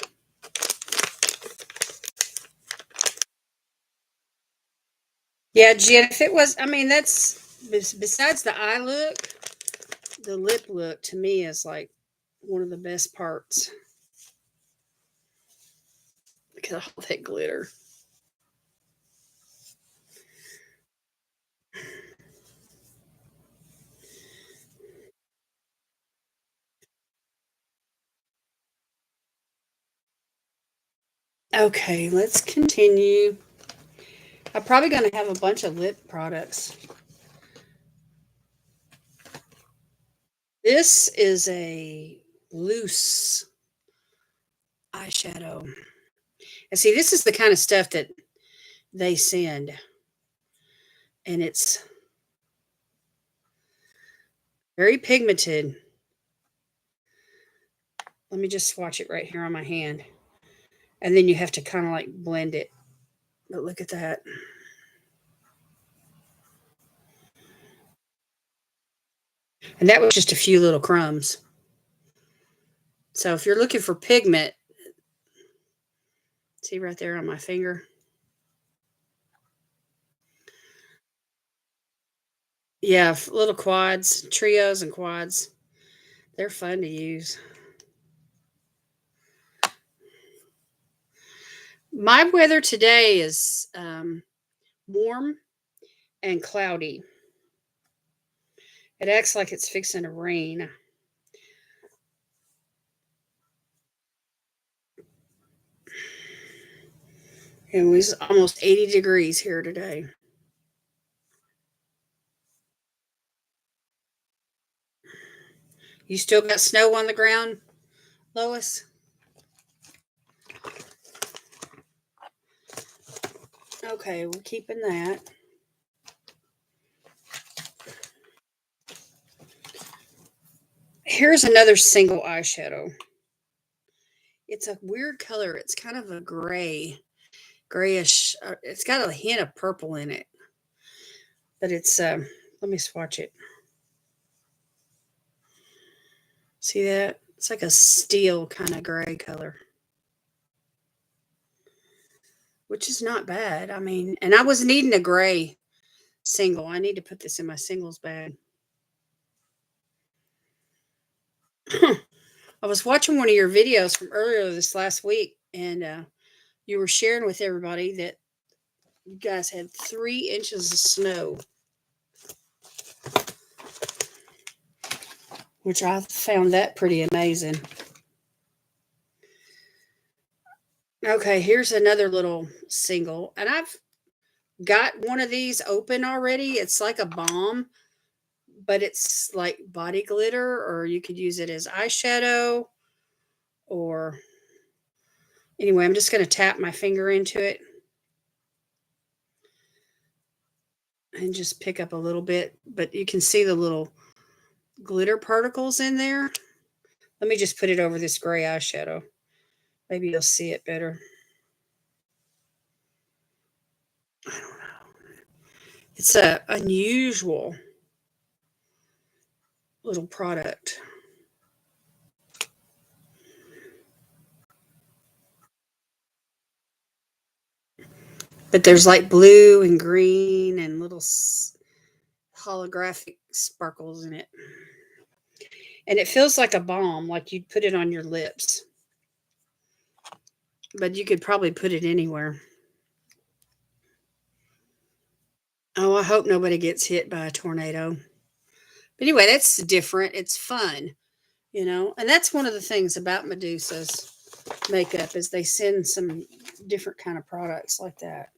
Yeah, Jen, if it was, that's besides the eye look, the lip look to me is like one of the best parts. Look at all that glitter. Okay, let's continue. I'm probably going to have a bunch of lip products. This is a loose eyeshadow. And see, this is the kind of stuff that they send. And it's very pigmented. Let me just swatch it right here on my hand. And then you have to kind of like blend it But look at that. And that was just a few little crumbs. So if you're looking for pigment, see right there on my finger? Yeah, little quads, trios and quads. They're fun to use. My weather today is warm and cloudy. It acts like it's fixing to rain. It was almost 80 degrees here today. You still got snow on the ground, Lois? Okay, we're keeping that. Here's another single eyeshadow. It's a weird color. It's kind of a grayish. It's got a hint of purple in it, but it's. Let me swatch it. See that? It's like a steel kind of gray color, which is not bad. I mean, and I was needing a gray single. I need to put this in my singles bag. I was watching one of your videos from earlier this last week, and you were sharing with everybody that you guys had 3 inches of snow, which I found that pretty amazing. Okay, here's another little single, and I've got one of these open already. It's like a balm, but it's like body glitter, or you could use it as eyeshadow, or anyway, I'm just going to tap my finger into it and just pick up a little bit, but you can see the little glitter particles in there. Let me just put it over this gray eyeshadow. Maybe you'll see it better. I don't know. It's a unusual little product. But there's like blue and green and little holographic sparkles in it. And it feels like a balm, like you'd put it on your lips. But you could probably put it anywhere. Oh, I hope nobody gets hit by a tornado. But anyway, that's different. It's fun, And that's one of the things about Medusa's makeup is they send some different kind of products like that.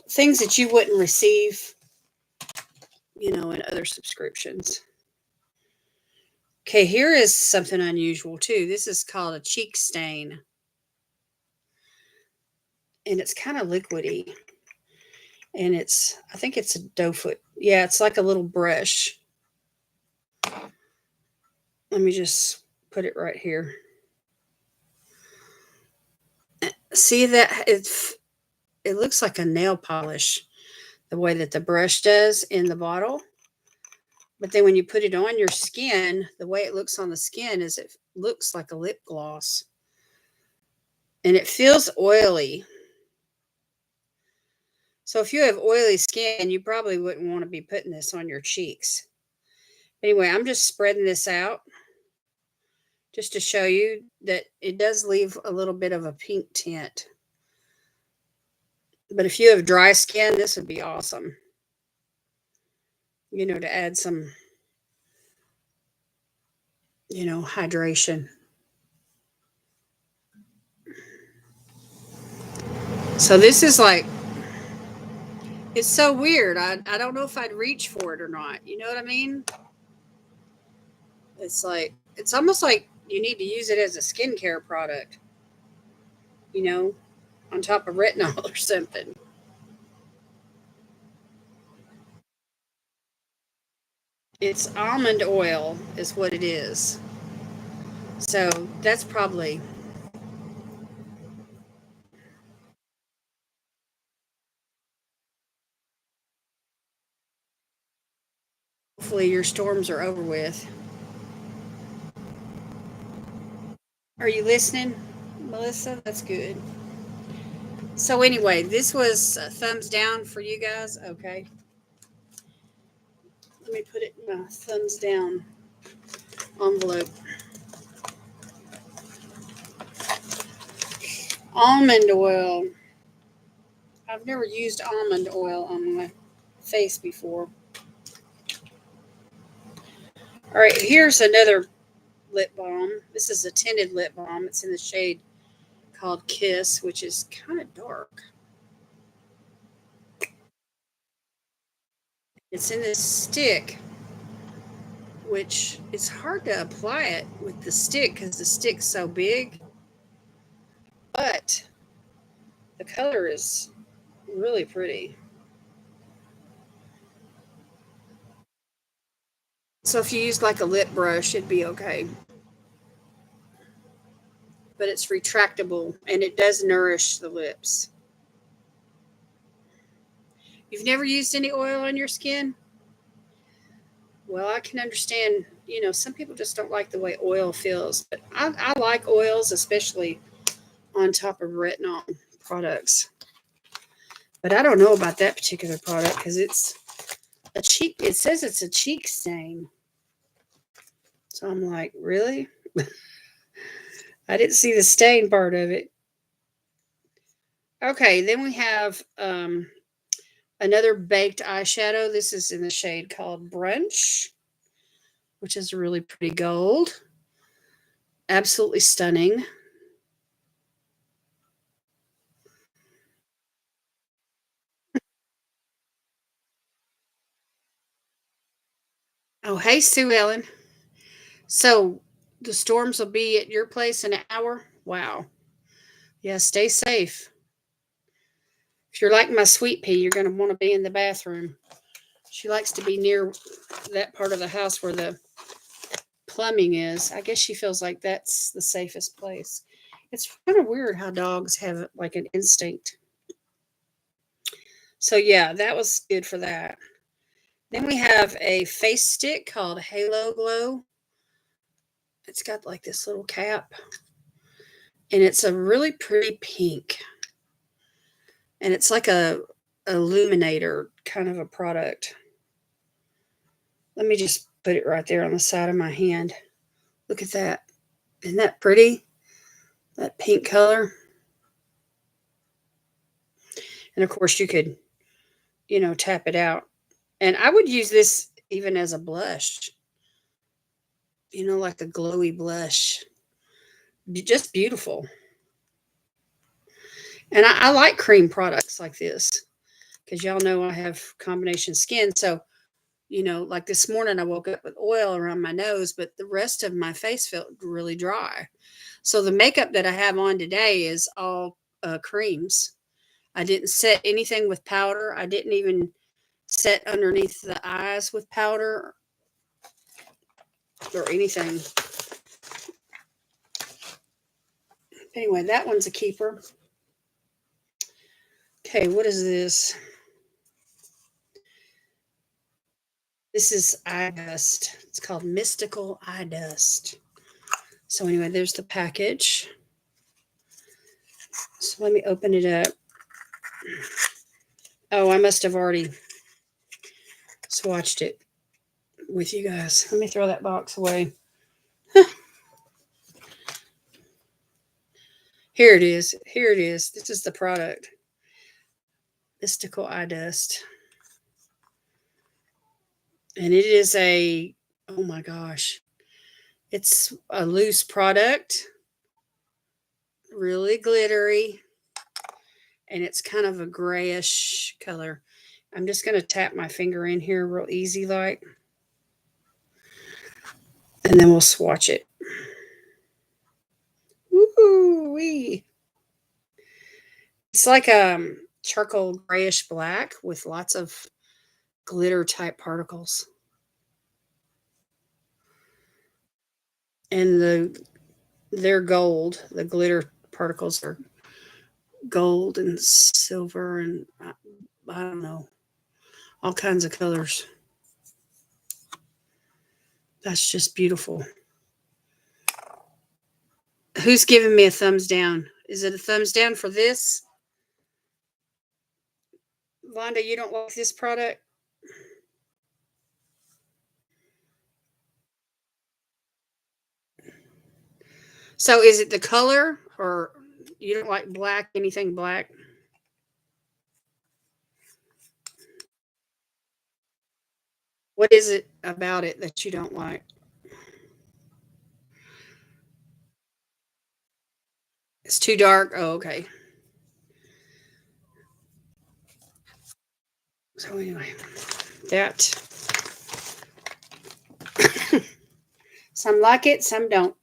Things that you wouldn't receive, in other subscriptions. Okay, here is something unusual too. This is called a cheek stain. And it's kind of liquidy. And I think it's a doe foot. Yeah, it's like a little brush. Let me just put it right here. See that it looks like a nail polish the way that the brush does in the bottle. But then when you put it on your skin, the way it looks on the skin is it looks like a lip gloss. And it feels oily. So if you have oily skin, you probably wouldn't want to be putting this on your cheeks. Anyway, I'm just spreading this out just to show you that it does leave a little bit of a pink tint. But if you have dry skin, this would be awesome. To add some, hydration. So this is like, it's so weird. I don't know if I'd reach for it or not. You know what I mean? It's almost like you need to use it as a skincare product, on top of retinol or something. It's almond oil, is what it is. So that's probably hopefully your storms are over with. Are you listening, Melissa? That's good. So anyway, this was a thumbs down for you guys. Okay. Let me put it in my thumbs down envelope. Almond oil. I've never used almond oil on my face before. All right, here's another lip balm. This is a tinted lip balm. It's in the shade called Kiss, which is kind of dark. It's in this stick, which it's hard to apply it with the stick because the stick's so big. But the color is really pretty. So if you use like a lip brush, it'd be okay. But it's retractable and it does nourish the lips. You've never used any oil on your skin? Well, I can understand, some people just don't like the way oil feels, but I like oils, especially on top of retinol products. But I don't know about that particular product because it's a cheek, it says it's a cheek stain. So I'm like, really? I didn't see the stain part of it. Okay, then we have another baked eyeshadow. This is in the shade called Brunch, which is really pretty gold. Absolutely stunning. Oh, hey, Sue Ellen. So the storms will be at your place in an hour? Wow. Yeah, stay safe. If you're like my sweet pea, you're going to want to be in the bathroom. She likes to be near that part of the house where the plumbing is. I guess she feels like that's the safest place. It's kind of weird how dogs have like an instinct. So, yeah, that was good for that. Then we have a face stick called Halo Glow. It's got like this little cap, and it's a really pretty pink. And it's like a illuminator kind of a product. Let me just put it right there on the side of my hand. Look at that. Isn't that pretty? That pink color. And of course, you could, tap it out. And I would use this even as a blush, like a glowy blush. Just beautiful. And I like cream products like this because y'all know I have combination skin. So, like this morning, I woke up with oil around my nose, but the rest of my face felt really dry. So the makeup that I have on today is all creams. I didn't set anything with powder. I didn't even set underneath the eyes with powder or anything. Anyway, that one's a keeper. Okay, what is this? This is eye dust. It's called Mystical Eye Dust. So anyway, there's the package. So let me open it up. Oh, I must have already swatched it with you guys. Let me throw that box away. Here it is. Here it is. This is the product. Mystical Eye Dust. And it is oh my gosh. It's a loose product. Really glittery. And it's kind of a grayish color. I'm just going to tap my finger in here real easy like. And then we'll swatch it. Woo-wee. It's like charcoal grayish black with lots of glitter type particles. And they're gold. The glitter particles are gold and silver and I don't know, all kinds of colors. That's just beautiful. Who's giving me a thumbs down? Is it a thumbs down for this? Vonda, you don't like this product? So is it the color or you don't like black, anything black? What is it about it that you don't like? It's too dark. Oh, okay. So anyway, that some like it, some don't.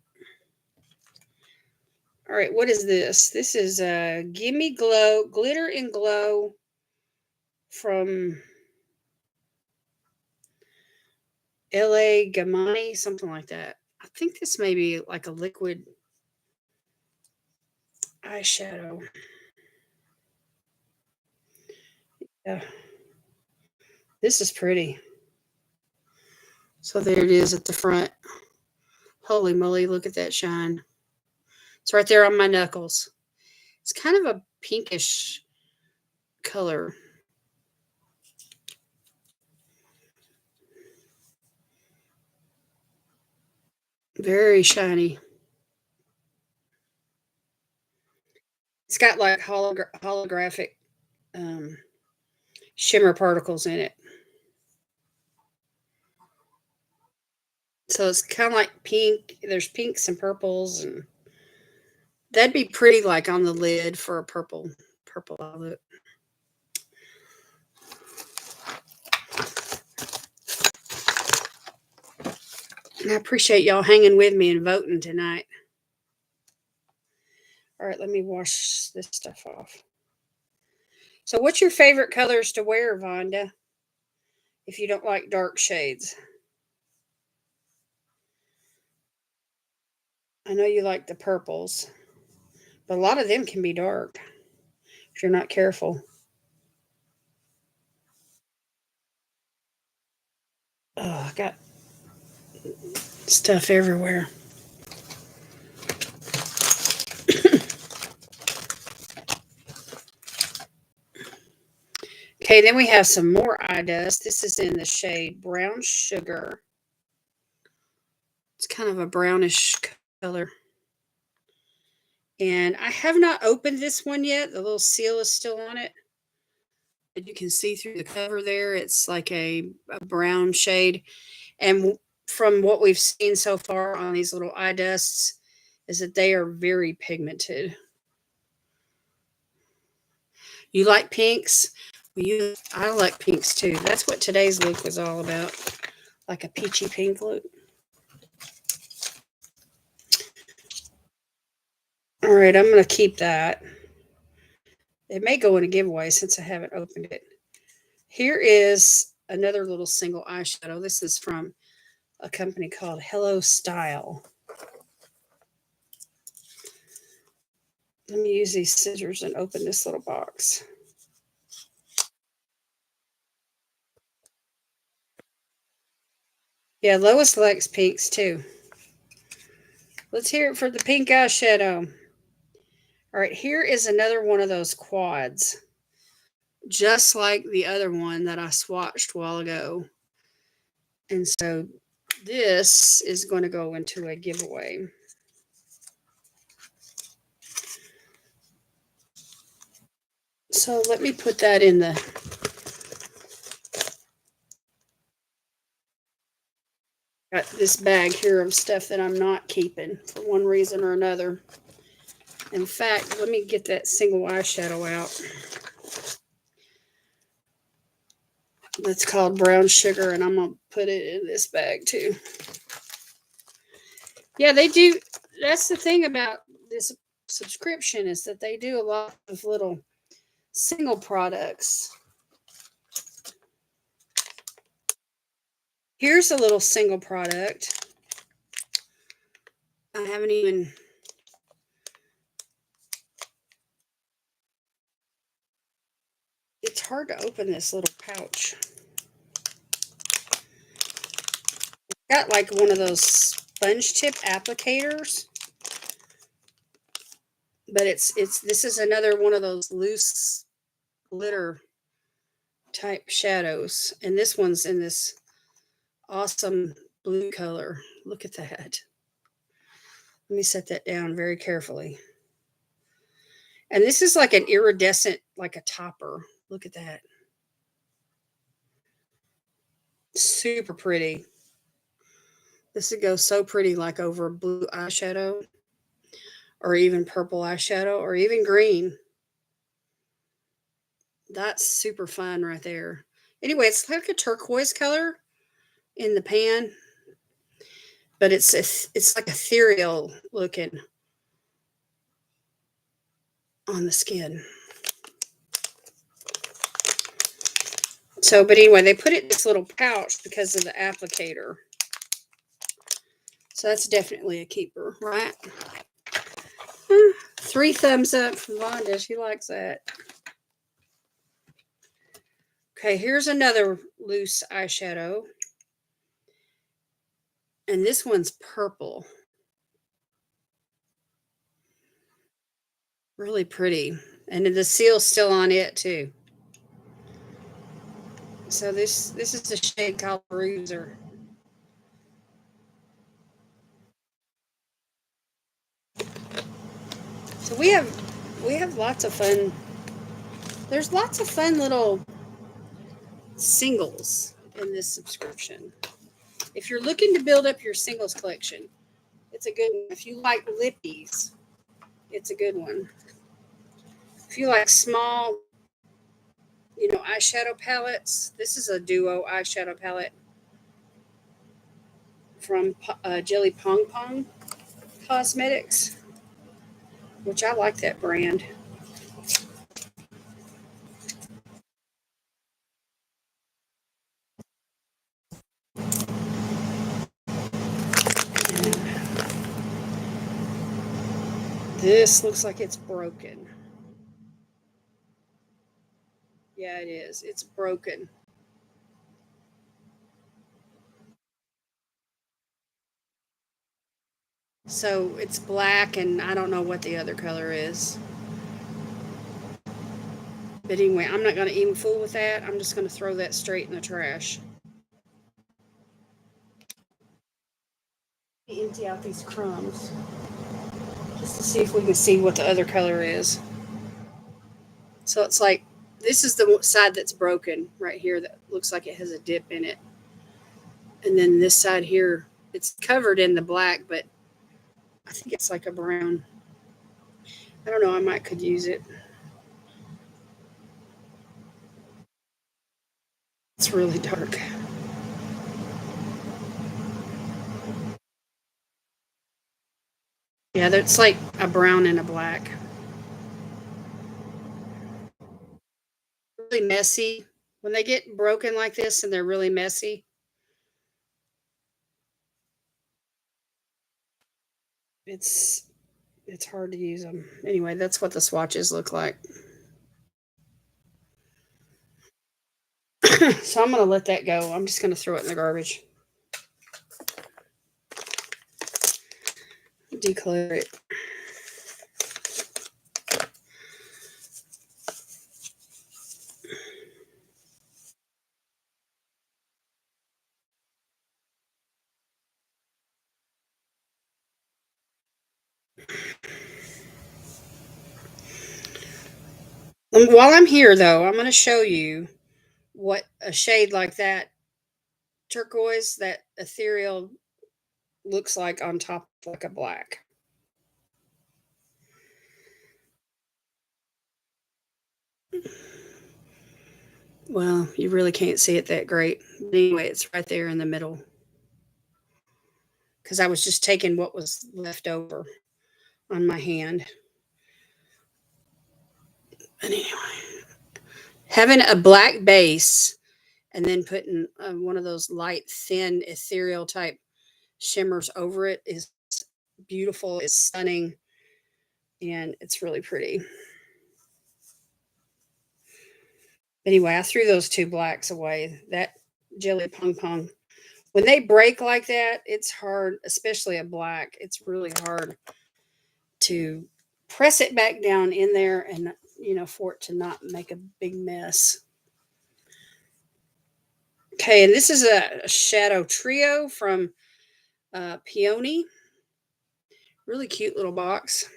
All right, what is this? This is Gimme Glow, Glitter and Glow from LA Gamani, something like that. I think this may be like a liquid eyeshadow. Yeah, this is pretty. So there it is at the front. Holy moly, look at that shine. It's right there on my knuckles. It's kind of a pinkish color. Very shiny. It's got like holographic um, shimmer particles in it. So it's kind of like pink. There's pinks and purples, and that'd be pretty like on the lid for a purple eye look. And I appreciate y'all hanging with me and voting tonight. All right, let me wash this stuff off. So, what's your favorite colors to wear, Vonda? If you don't like dark shades, I know you like the purples, but a lot of them can be dark if you're not careful. Oh, I got stuff everywhere. Okay, then we have some more eye dust. This is in the shade Brown Sugar. It's kind of a brownish color. And I have not opened this one yet. The little seal is still on it. And you can see through the cover there, it's like a brown shade. And from what we've seen so far on these little eye dusts, is that they are very pigmented. You like pinks? Well, I like pinks too. That's what today's look was all about, like a peachy pink look. All right, I'm going to keep that. It may go in a giveaway since I haven't opened it. Here is another little single eyeshadow. This is from a company called Hello Style. Let me use these scissors and open this little box. Yeah, Lois likes pinks too. Let's hear it for the pink eyeshadow. All right, here is another one of those quads, just like the other one that I swatched a while ago. And so this is going to go into a giveaway. So let me put that in the got this bag here of stuff that I'm not keeping for one reason or another. In fact, let me get that single eyeshadow out. That's called Brown Sugar, and I'm going to put it in this bag too. Yeah, they do. That's the thing about this subscription is that they do a lot of little single products. Here's a little single product. I haven't even. It's hard to open this little pouch. Got like one of those sponge tip applicators, but it's this is another one of those loose glitter type shadows, and this one's in this awesome blue color. Look at that. Let me set that down very carefully. And this is like an iridescent, like a topper. Look at that. Super pretty. This would go so pretty like over blue eyeshadow or even purple eyeshadow or even green. That's super fun right there. Anyway, it's like a turquoise color in the pan, but it's like ethereal looking on the skin. So, but anyway, they put it in this little pouch because of the applicator. So that's definitely a keeper, right? 3 thumbs up from Vonda. She likes that. Okay, here's another loose eyeshadow. And this one's purple. Really pretty. And the seal's still on it too. So this is the shade called Bruiser. So we have lots of fun. There's lots of fun little singles in this subscription. If you're looking to build up your singles collection, it's a good one. If you like lippies, it's a good one. If you like small, eyeshadow palettes, this is a duo eyeshadow palette from Jelly Pong Pong Cosmetics, which I like that brand. This looks like it's broken. Yeah, it is. It's broken. So it's black, and I don't know what the other color is. But anyway, I'm not going to even fool with that. I'm just going to throw that straight in the trash. Empty out these crumbs just to see if we can see what the other color is. So it's like this is the side that's broken right here that looks like it has a dip in it. And then this side here, it's covered in the black, but I think it's like a brown. I don't know. I might could use it. It's really dark. Yeah, that's like a brown and a black. Really messy. When they get broken like this and they're really messy, it's it's hard to use them. Anyway, that's what the swatches look like. So I'm going to let that go. I'm just going to throw it in the garbage. Declare it. While I'm here, though, I'm going to show you what a shade like that turquoise, that ethereal, looks like on top of like a black. Well, you really can't see it that great. But anyway, it's right there in the middle. Because I was just taking what was left over on my hand. But anyway, having a black base and then putting one of those light, thin, ethereal type shimmers over it is beautiful. It's stunning. And it's really pretty. Anyway, I threw those 2 blacks away. That Jelly Pong Pong When they break like that, it's hard, especially a black. It's really hard to press it back down in there and, for it to not make a big mess. Okay, and this is a shadow trio from Peony. Really cute little box.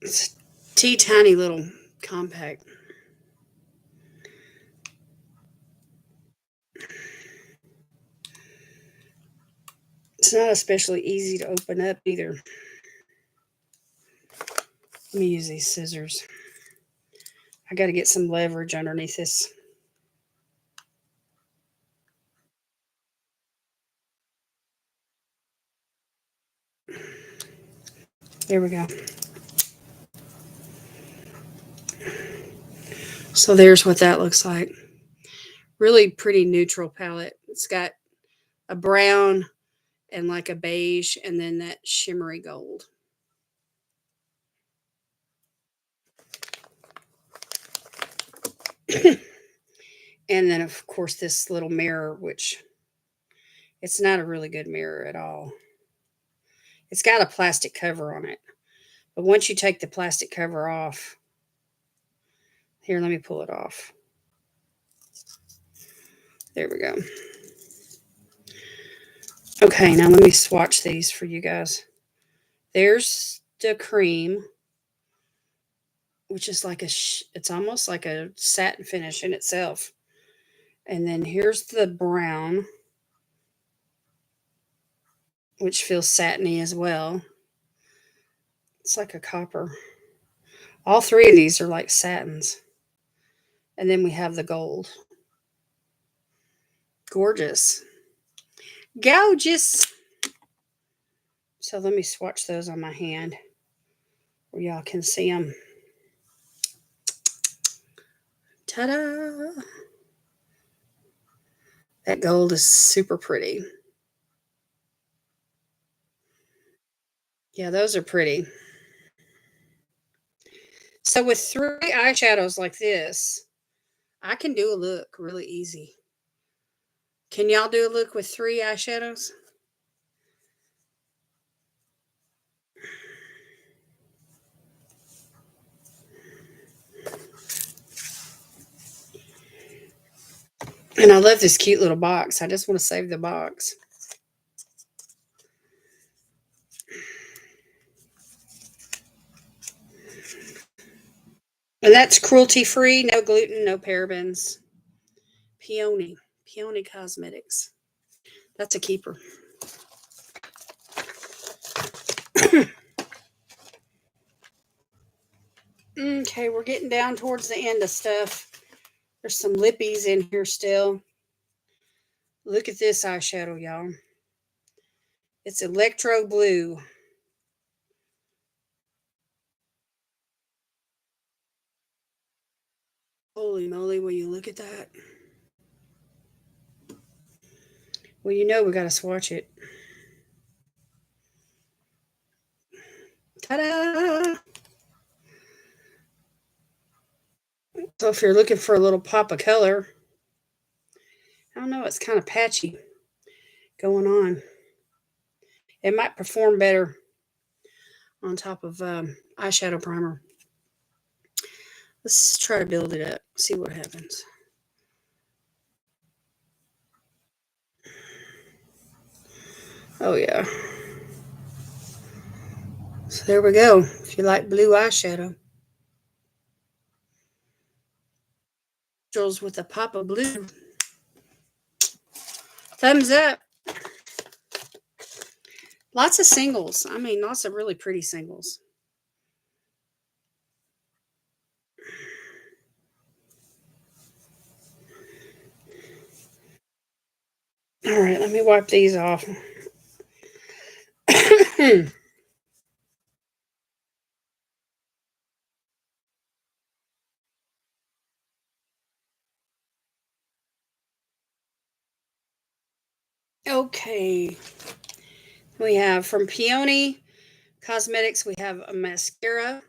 It's tiny little compact. It's not especially easy to open up either. Let me use these scissors. I got to get some leverage underneath this. There we go. So there's what that looks like. Really pretty neutral palette. It's got a brown and like a beige and then that shimmery gold. And then, of course, this little mirror, which it's not a really good mirror at all. It's got a plastic cover on it. But once you take the plastic cover off, here, let me pull it off. There we go. Okay, now let me swatch these for you guys. There's the cream, which is like it's almost like a satin finish in itself. And then here's the brown, which feels satiny as well. It's like a copper. All three of these are like satins. And then we have the gold. Gorgeous. Gorgeous. So let me swatch those on my hand where y'all can see them. Ta-da! That gold is super pretty. Yeah, those are pretty. So with 3 eyeshadows like this, I can do a look really easy. Can y'all do a look with 3 eyeshadows? And I love this cute little box. I just want to save the box. And that's cruelty free, no gluten, no parabens. Peony. Peony Cosmetics. That's a keeper. Okay, we're getting down towards the end of stuff. There's some lippies in here still. Look at this eyeshadow, y'all. It's electro blue. Holy moly, will you look at that? Well, we got to swatch it. Ta-da! So if you're looking for a little pop of color, I don't know, it's kind of patchy going on. It might perform better on top of eyeshadow primer. Let's try to build it up, see what happens. Oh, yeah. So there we go. If you like blue eyeshadow. With a pop of blue. Thumbs up. Lots of singles. I mean, lots of really pretty singles. All right, let me wipe these off. Okay. We have from Peony, Cosmetics, we have a mascara,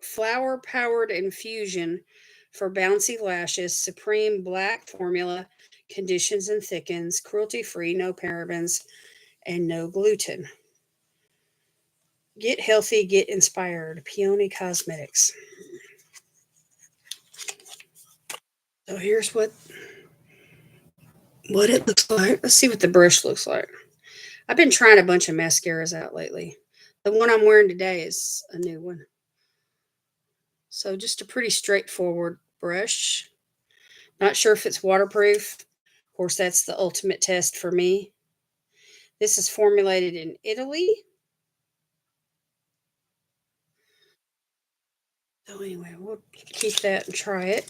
flower powered infusion for bouncy lashes, supreme black formula, conditions and thickens, cruelty free, no parabens, and no gluten. Get healthy, get inspired. Peony Cosmetics. So here's what it looks like. Let's see what the brush looks like. I've been trying a bunch of mascaras out lately. The one I'm wearing today is a new one. So just a pretty straightforward brush. Not sure if it's waterproof. Of course, that's the ultimate test for me. This is formulated in Italy. So anyway, we'll keep that and try it.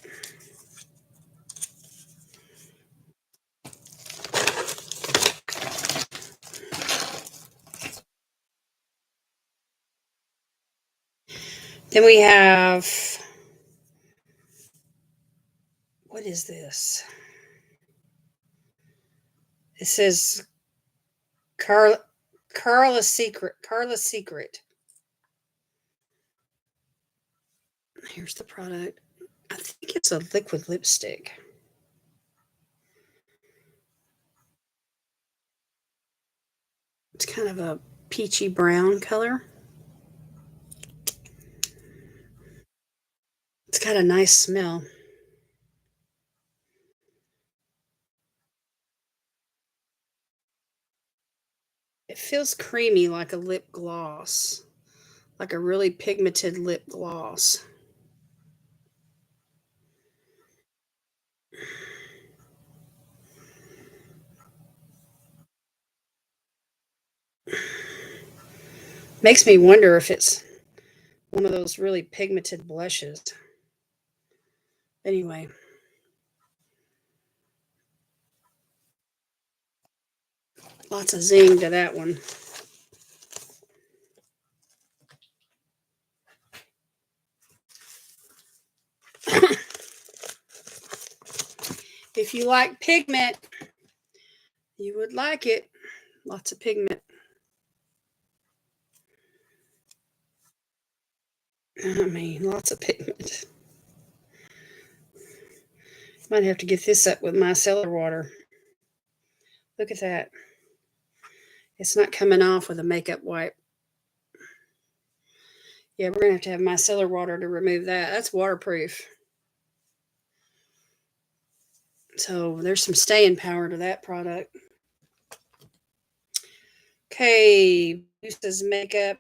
Then we have, what is this? It says Carla's Secret. Carla's Secret. Here's the product. I think it's a liquid lipstick. It's kind of a peachy brown color. It's got a nice smell. It feels creamy like a lip gloss, like a really pigmented lip gloss. Makes me wonder if it's one of those really pigmented blushes. Anyway, lots of zing to that one. If you like pigment, you would like it. Lots of pigment. I mean, lots of pigment. Might have to get this up with micellar water. Look at that. It's not coming off with a makeup wipe. Yeah, we're going to have micellar water to remove that. That's waterproof. So there's some staying power to that product. Okay, Medusa's Makeup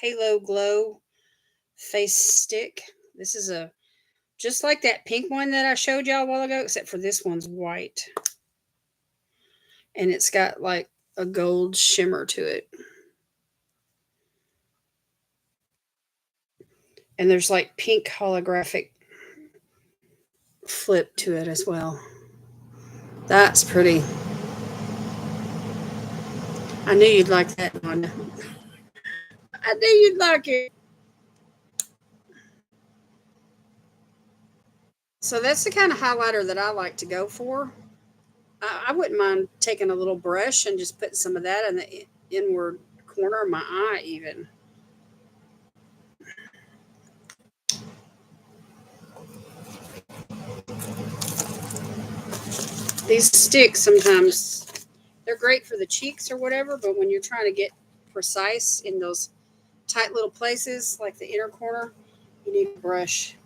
Halo Glow Face Stick. This is a just like that pink one that I showed y'all a while ago, except for this one's white. And it's got like a gold shimmer to it. And there's like pink holographic flip to it as well. That's pretty. I knew you'd like that one. I knew you'd like it. So that's the kind of highlighter that I like to go for. I wouldn't mind taking a little brush and just putting some of that in the inward corner of my eye, even. These sticks sometimes they're great for the cheeks or whatever, but when you're trying to get precise in those tight little places like the inner corner, you need a brush.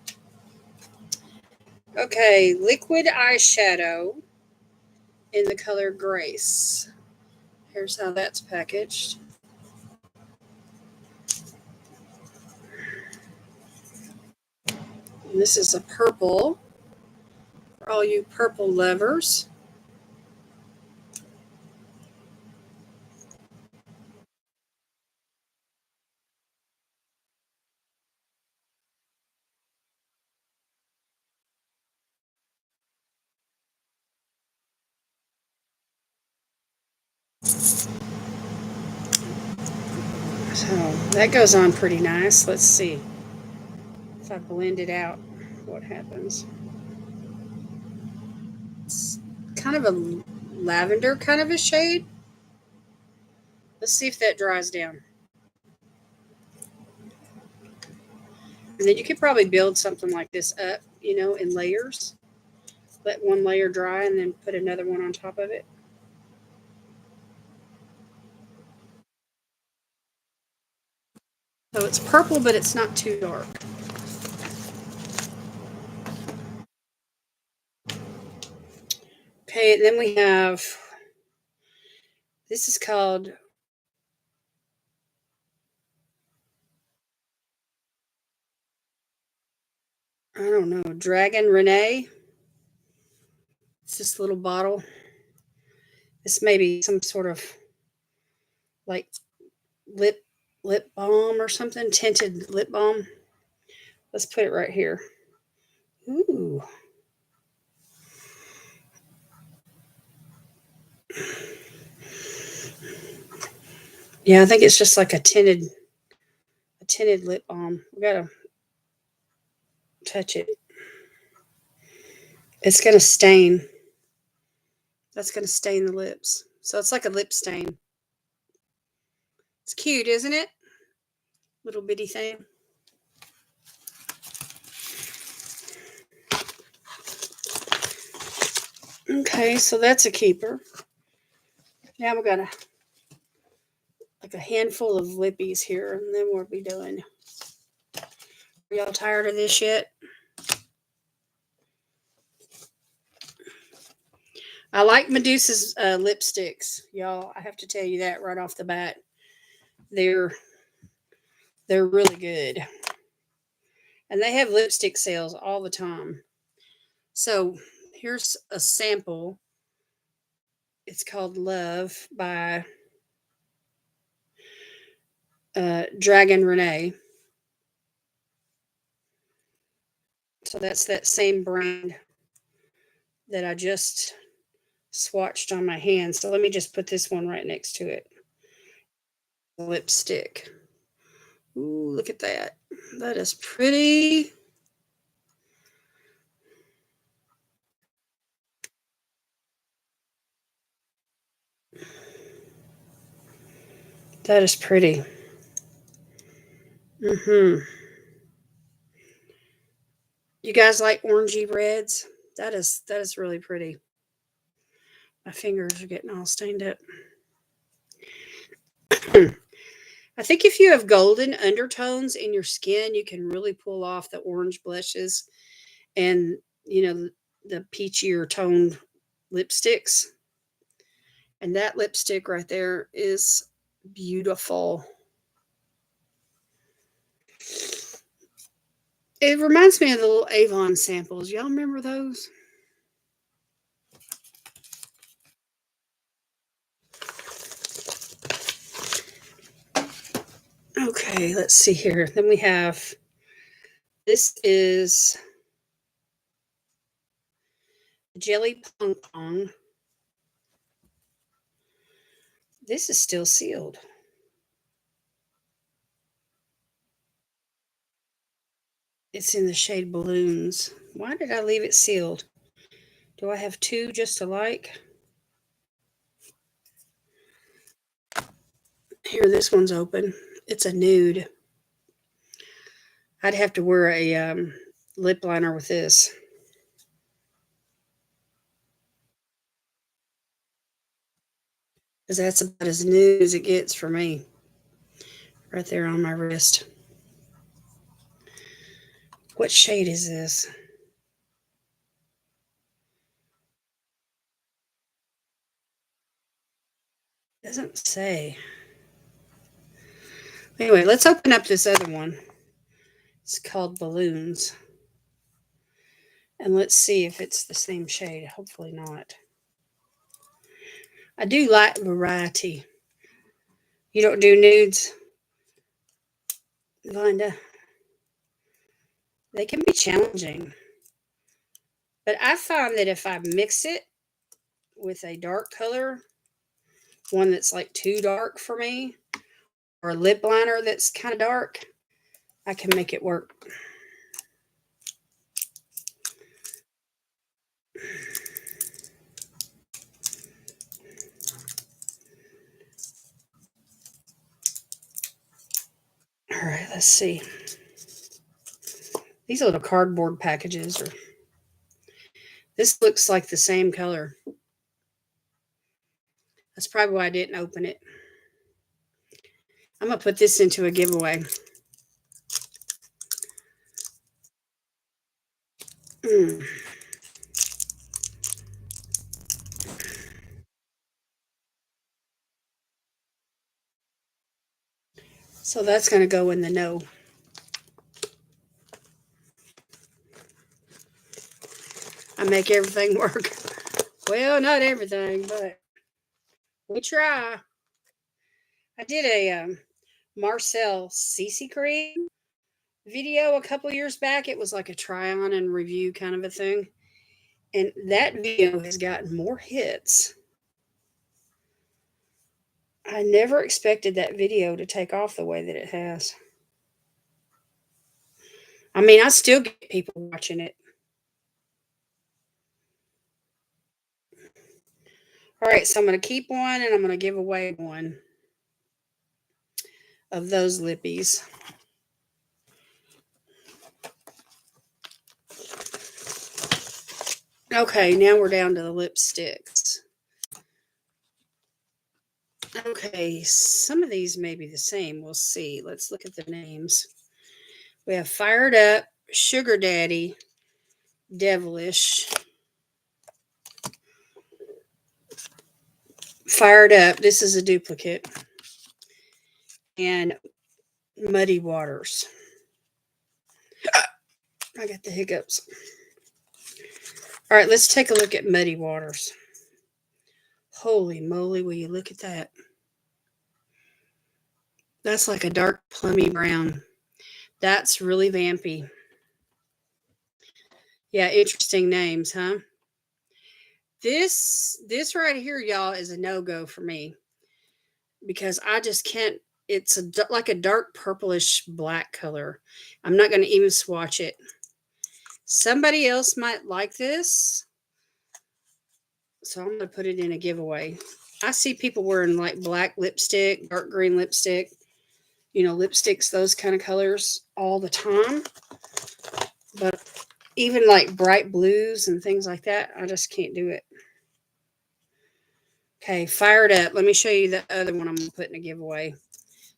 Okay, liquid eyeshadow in the color Grace. Here's how that's packaged. And this is a purple for all you purple lovers. So that goes on pretty nice. Let's see if I blend it out, what happens. It's kind of a lavender kind of a shade. Let's see if that dries down. And then you could probably build something like this up, in layers. Let one layer dry and then put another one on top of it. So it's purple, but it's not too dark. Okay, and then we have, this is called, I don't know, Dragon Renee. It's this little bottle. This may be some sort of like lip balm or something, tinted lip balm. Let's put it right here. Ooh. Yeah, I think it's just like a tinted lip balm. We gotta touch it. It's gonna stain. That's gonna stain the lips. So it's like a lip stain. It's cute, isn't it? Little bitty thing. Okay, so that's a keeper. Now we got like a handful of lippies here, and then we'll be done. Are y'all tired of this yet? I like Medusa's lipsticks, y'all. I have to tell you that right off the bat. They're really good, and they have lipstick sales all the time. So here's a sample. It's called Love by Dragon Renee. So that's that same brand that I just swatched on my hand. So let me just put this one right next to it. Lipstick. Ooh, look at that. That is pretty. That is pretty. Mm-hmm. You guys like orangey reds? That is really pretty. My fingers are getting all stained up. I think if you have golden undertones in your skin, you can really pull off the orange blushes and, the peachier toned lipsticks. And that lipstick right there is beautiful. It reminds me of the little Avon samples. Y'all remember those? Okay, let's see here. Then we have, this is Jelly Pong Pong. This is still sealed. It's in the shade Balloons. Why did I leave it sealed? Do I have two just alike? Here, this one's open. It's a nude. I'd have to wear a lip liner with this. Because that's about as nude as it gets for me. Right there on my wrist. What shade is this? Doesn't say. Anyway, let's open up this other one. It's called Balloons. And let's see if it's the same shade. Hopefully not. I do like variety. You don't do nudes, Linda? They can be challenging. But I find that if I mix it with a dark color, one that's like too dark for me, or a lip liner that's kind of dark, I can make it work. Let's see. These little cardboard packages are. This looks like the same color. That's probably why I didn't open it. I'm going to put this into a giveaway. So that's going to go in the no. I make everything work. Well, not everything, but we try. I did a Marcel CC cream video a couple years back. It was like a try on and review kind of a thing. And that video has gotten more hits. I never expected that video to take off the way that it has. I mean, I still get people watching it. All right, so I'm going to keep one and I'm going to give away one of those lippies. Okay, now we're down to the lipsticks. Okay, some of these may be the same. We'll see. Let's look at the names. We have Fired Up, Sugar Daddy, Devilish. Fired Up, this is a duplicate. And Muddy Waters. I got the hiccups. All right, let's take a look at Muddy Waters. Holy moly, will you look at that? That's like a dark plummy brown. That's really vampy. Yeah, interesting names, huh? This right here, y'all, is a no-go for me because I just can't. It's like a dark purplish black color. I'm not going to even swatch it. Somebody else might like this, so I'm going to put it in a giveaway. I see people wearing like black lipstick, dark green lipstick, lipsticks, those kind of colors all the time. But even like bright blues and things like that, I just can't do it. Okay, Fired Up. Let me show you the other one I'm going to put in a giveaway.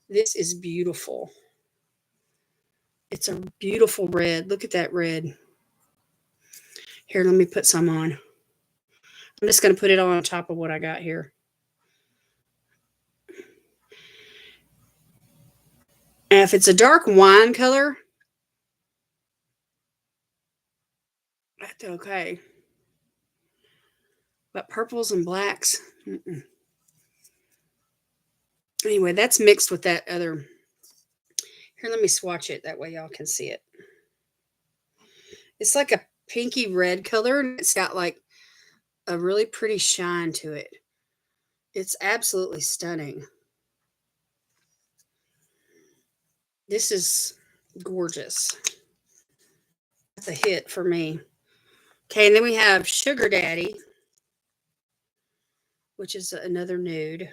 This is beautiful. It's a beautiful red. Look at that red. Here, let me put some on. I'm just going to put it on top of what I got here. And if it's a dark wine color, that's okay. But purples and blacks, Anyway, that's mixed with that other. Here, let me swatch it. That way y'all can see it. It's like a pinky red color, and it's got like a really pretty shine to it. It's absolutely stunning. This is gorgeous. That's a hit for me. Okay, and then we have Sugar Daddy, which is another nude.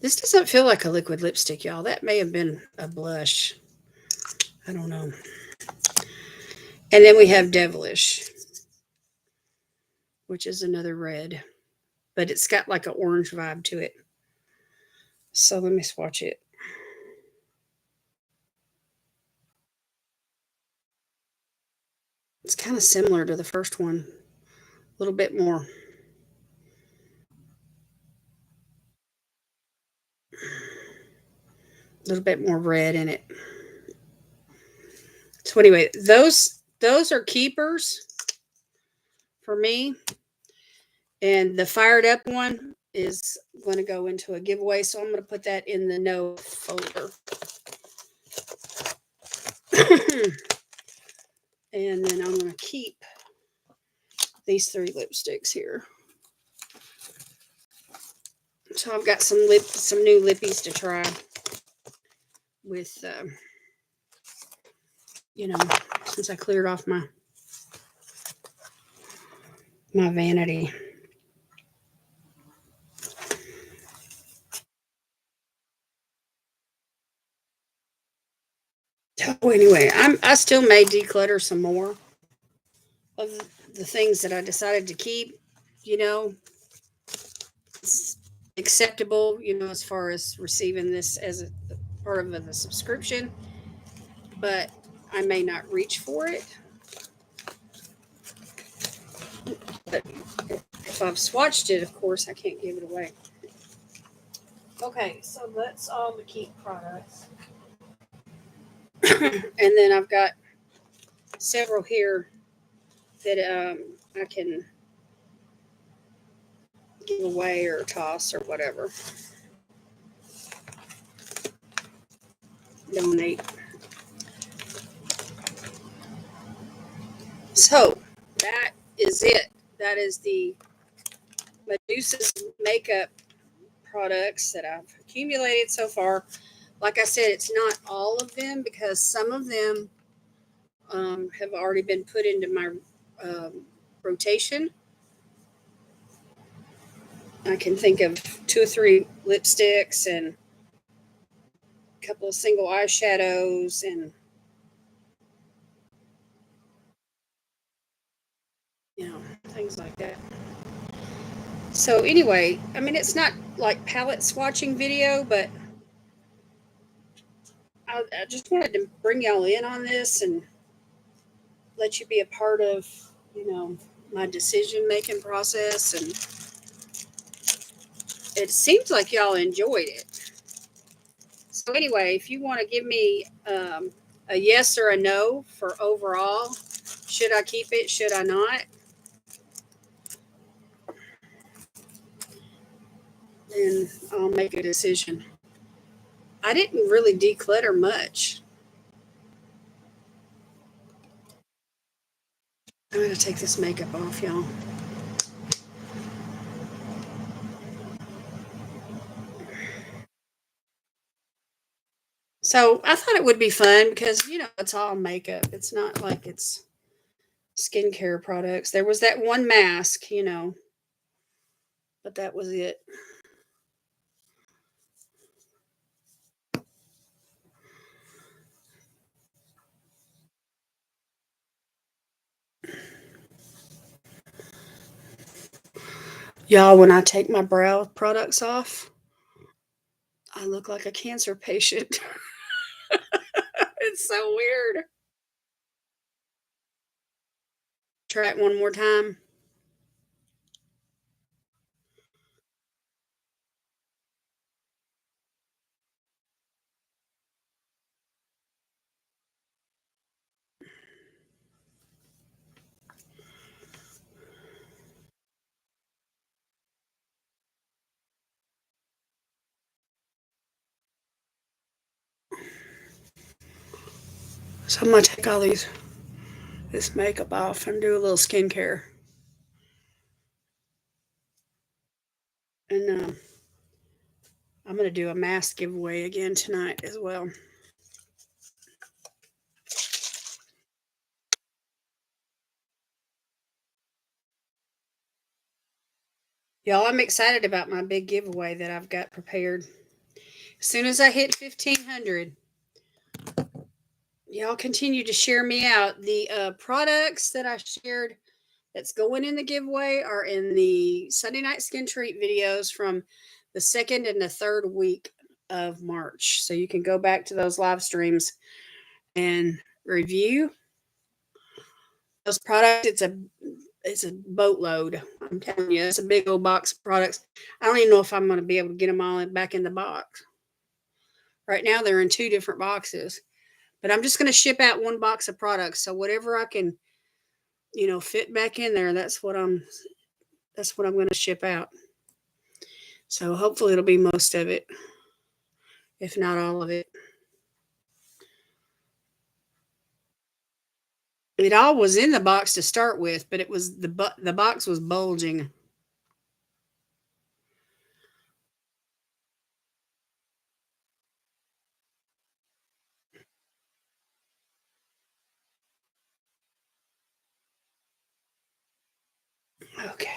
This doesn't feel like a liquid lipstick, y'all. That may have been a blush. I don't know. And then we have Devilish, which is another red, but it's got like an orange vibe to it. So let me swatch it. It's kind of similar to the first one, a little bit more. A little bit more red in it. So anyway, those are keepers for me. And the Fired Up one is going to go into a giveaway. So I'm going to put that in the no folder. And then I'm going to keep these 3 lipsticks here. So I've got some new lippies to try with you know, since I cleared off my vanity. So anyway, I still may declutter some more of the things that I decided to keep. You know, it's acceptable. You know, as far as receiving this as a part of the subscription, but I may not reach for it. But if I've swatched it, of course, I can't give it away. Okay, so that's all the keep products. And then I've got several here that I can give away or toss or whatever. Donate. So that is it. That is the Medusa's makeup products that I've accumulated so far. Like I said, it's not all of them because some of them have already been put into my rotation. I can think of 2 or 3 lipsticks and a couple of single eyeshadows and things like that. So anyway, I mean it's not like palette swatching video, but I just wanted to bring y'all in on this and let you be a part of my decision making process, and it seems like y'all enjoyed it. So anyway, if you want to give me a yes or a no for overall, should I keep it, should I not, then I'll make a decision. I didn't really declutter much. I'm going to take this makeup off, y'all. So I thought it would be fun because, it's all makeup. It's not like it's skincare products. There was that one mask, but that was it. Y'all, when I take my brow products off, I look like a cancer patient. It's so weird. Try it one more time. So I'm gonna take all this makeup off and do a little skincare. And I'm gonna do a mask giveaway again tonight as well. Y'all, I'm excited about my big giveaway that I've got prepared. As soon as I hit 1,500, y'all continue to share me out. The products that I shared that's going in the giveaway are in the Sunday Night Skin Treat videos from the 2nd and the 3rd week of March. So you can go back to those live streams and review those products. It's a boatload. I'm telling you, it's a big old box of products. I don't even know if I'm going to be able to get them all back in the box. Right now, they're in 2 different boxes, but I'm just going to ship out 1 box of products. So whatever I can, fit back in there, that's what I'm going to ship out. So hopefully it'll be most of it, if not all of it. It all was in the box to start with, but it was the box was bulging. Okay.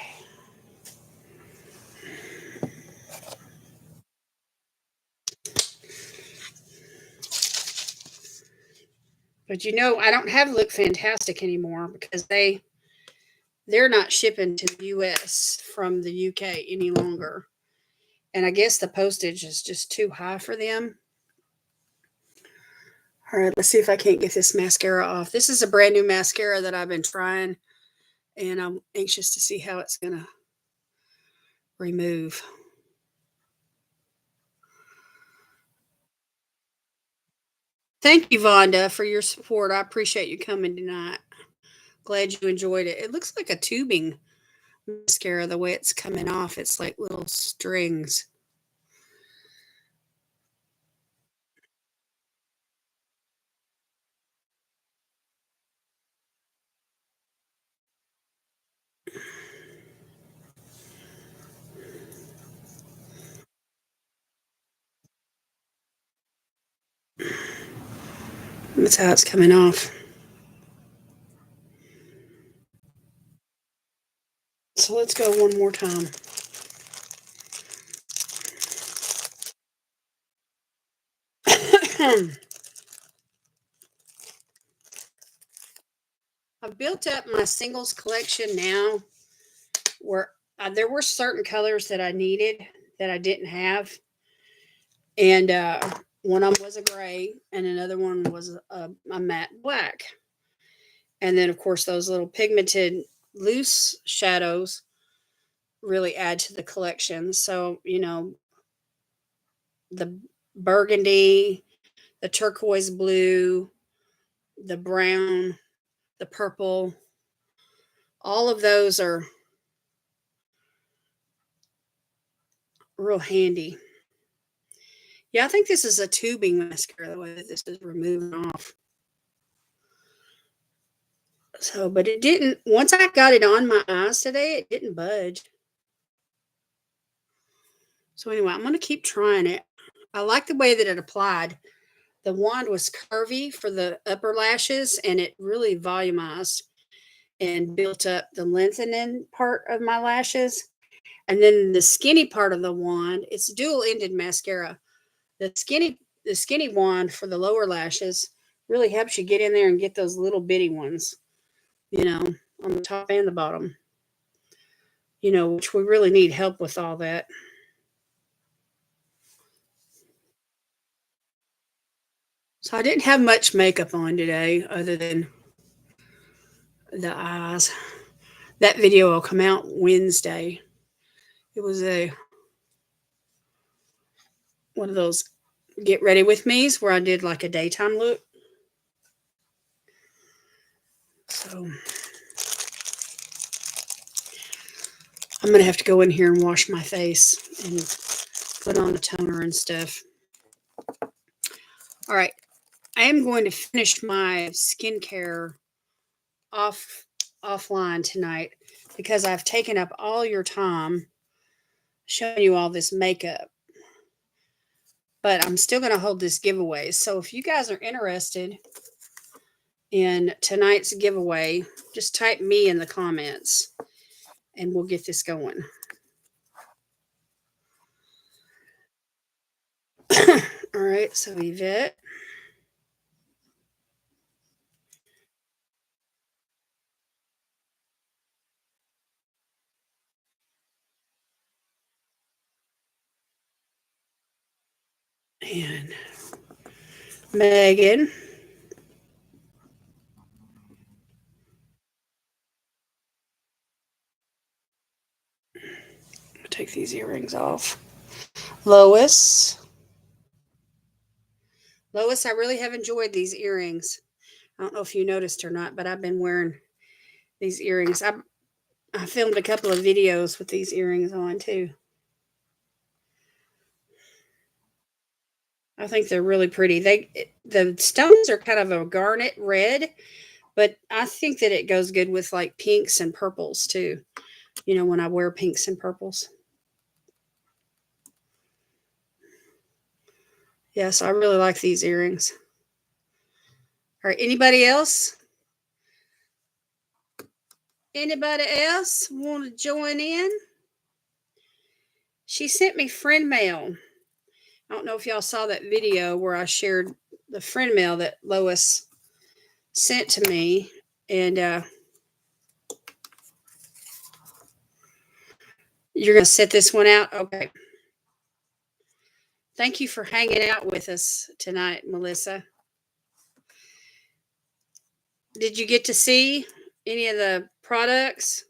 But I don't have Look Fantastic anymore because they're not shipping to the US from the UK any longer. And I guess the postage is just too high for them. All right, let's see if I can't get this mascara off. This is a brand new mascara that I've been trying, and I'm anxious to see how it's going to remove. Thank you, Vonda, for your support. I appreciate you coming tonight. Glad you enjoyed it. It looks like a tubing mascara the way it's coming off. It's like little strings. That's how it's coming off. So let's go one more time. I've built up my singles collection now where there were certain colors that I needed that I didn't have. And one of them was a gray, and another one was a matte black. And then, of course, those little pigmented loose shadows really add to the collection. So, the burgundy, the turquoise blue, the brown, the purple, all of those are real handy. Yeah, I think this is a tubing mascara the way that this is removing off. So, but it didn't, once I got it on my eyes today, it didn't budge. So, anyway, I'm going to keep trying it. I like the way that it applied. The wand was curvy for the upper lashes and it really volumized and built up the lengthening part of my lashes. And then the skinny part of the wand, it's dual-ended mascara. The skinny wand for the lower lashes really helps you get in there and get those little bitty ones, you know, on the top and the bottom, which we really need help with all that. So I didn't have much makeup on today other than the eyes. That video will come out Wednesday. It was a one of those get ready with me's where I did like a daytime look. So I'm going to have to go in here and wash my face and put on the toner and stuff. All right. I am going to finish my skincare offline tonight because I've taken up all your time showing you all this makeup. But I'm still going to hold this giveaway. So if you guys are interested in tonight's giveaway, just type me in the comments and we'll get this going. All right, so Yvette. And Megan. I'll take these earrings off. Lois. Lois, I really have enjoyed these earrings. I don't know if you noticed or not, but I've been wearing these earrings. I filmed a couple of videos with these earrings on too. I think they're really pretty. The stones are kind of a garnet red, but I think that it goes good with like pinks and purples too. When I wear pinks and purples. Yes, I really like these earrings. All right, anybody else? Anybody else want to join in? She sent me friend mail. I don't know if y'all saw that video where I shared the friend mail that Lois sent to me. And you're going to set this one out? Okay. Thank you for hanging out with us tonight, Melissa. Did you get to see any of the products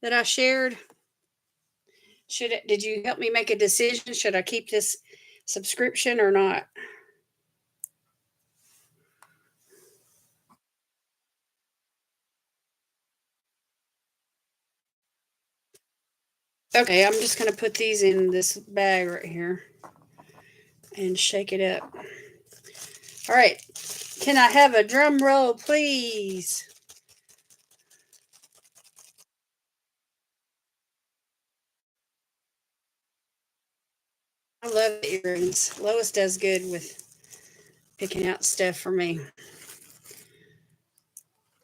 that I shared? Did you help me make a decision? Should I keep this subscription or not? Okay, I'm just going to put these in this bag right here and shake it up. All right. Can I have a drum roll, please? I love the earrings. Lois does good with picking out stuff for me.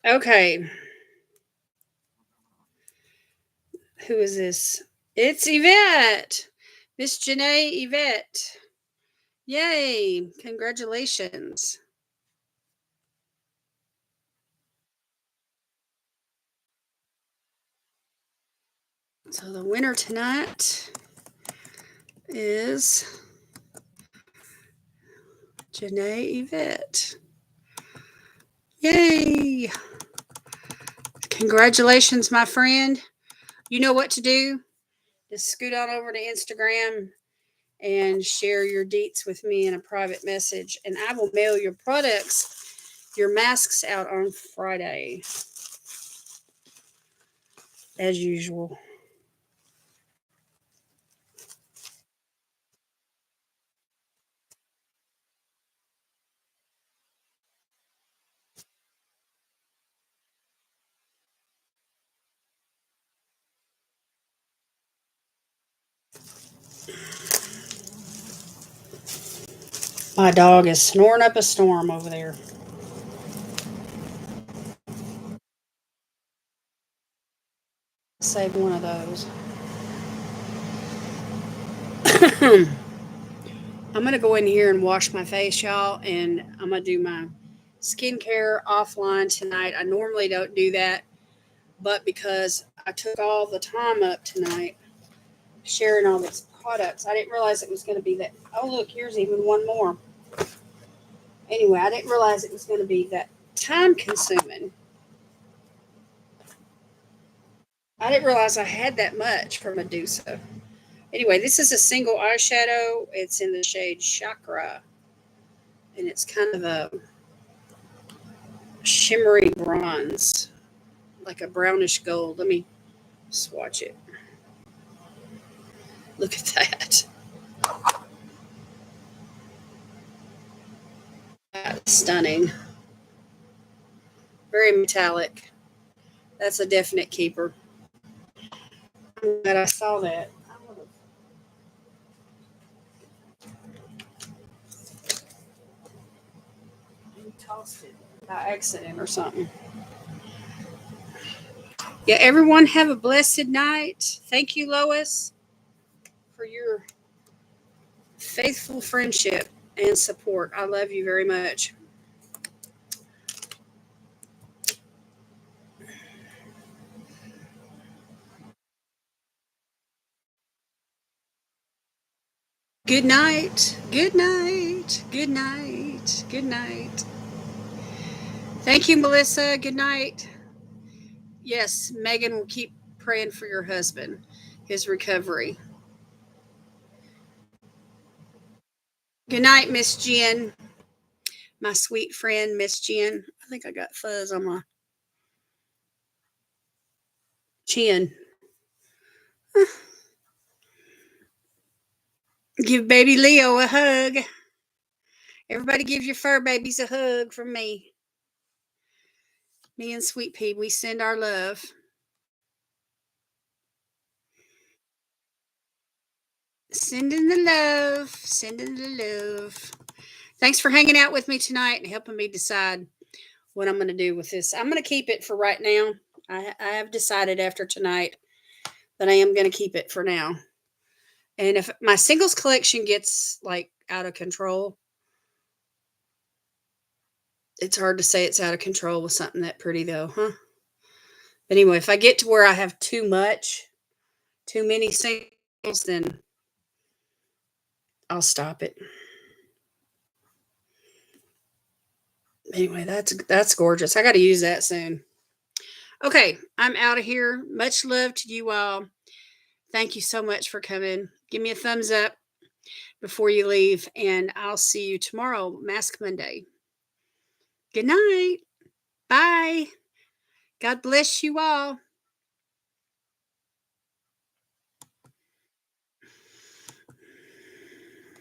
Okay. Who is this? It's Yvette. Miss Janae Yvette. Yay. Congratulations. So the winner tonight is Janae Yvette. Yay. Congratulations, my friend. You know what to do. Just scoot on over to Instagram and share your deets with me in a private message, and I will mail your products, your masks out on Friday, as usual. My dog is snoring up a storm over there. Save one of those. I'm going to go in here and wash my face, y'all, and I'm going to do my skincare offline tonight. I normally don't do that, but because I took all the time up tonight sharing all these products, I didn't realize it was going to be that. Oh, look, here's even one more. Anyway, I didn't realize it was going to be that time consuming. I didn't realize I had that much for Medusa. Anyway, this is a single eyeshadow. It's in the shade Chakra, and it's kind of a shimmery bronze, like a brownish gold. Let me swatch it. Look at that. That's stunning. Very metallic. That's a definite keeper. I'm glad I saw that. I would have tossed it by accident or something. Yeah, everyone have a blessed night. Thank you, Lois, for your faithful friendship and support. I love you very much. Good night. Good night. Good night. Good night. Thank you, Melissa. Good night. Yes, Megan will keep praying for your husband, his recovery. Good night, Miss Jen. My sweet friend, Miss Jen. I think I got fuzz on my chin. Give baby Leo a hug. Everybody give your fur babies a hug from me. Me and Sweet Pea, we send our love. Sending the love. Sending the love. Thanks for hanging out with me tonight and helping me decide what I'm going to do with this. I'm going to keep it for right now. I have decided after tonight that I am going to keep it for now. And if my singles collection gets like out of control, it's hard to say it's out of control with something that pretty though, huh? Anyway, if I get to where I have too many singles, then I'll stop it. Anyway, that's gorgeous. I got to use that soon. Okay, I'm out of here. Much love to you all. Thank you so much for coming. Give me a thumbs up before you leave, and I'll see you tomorrow, Mask Monday. Good night. Bye. God bless you all.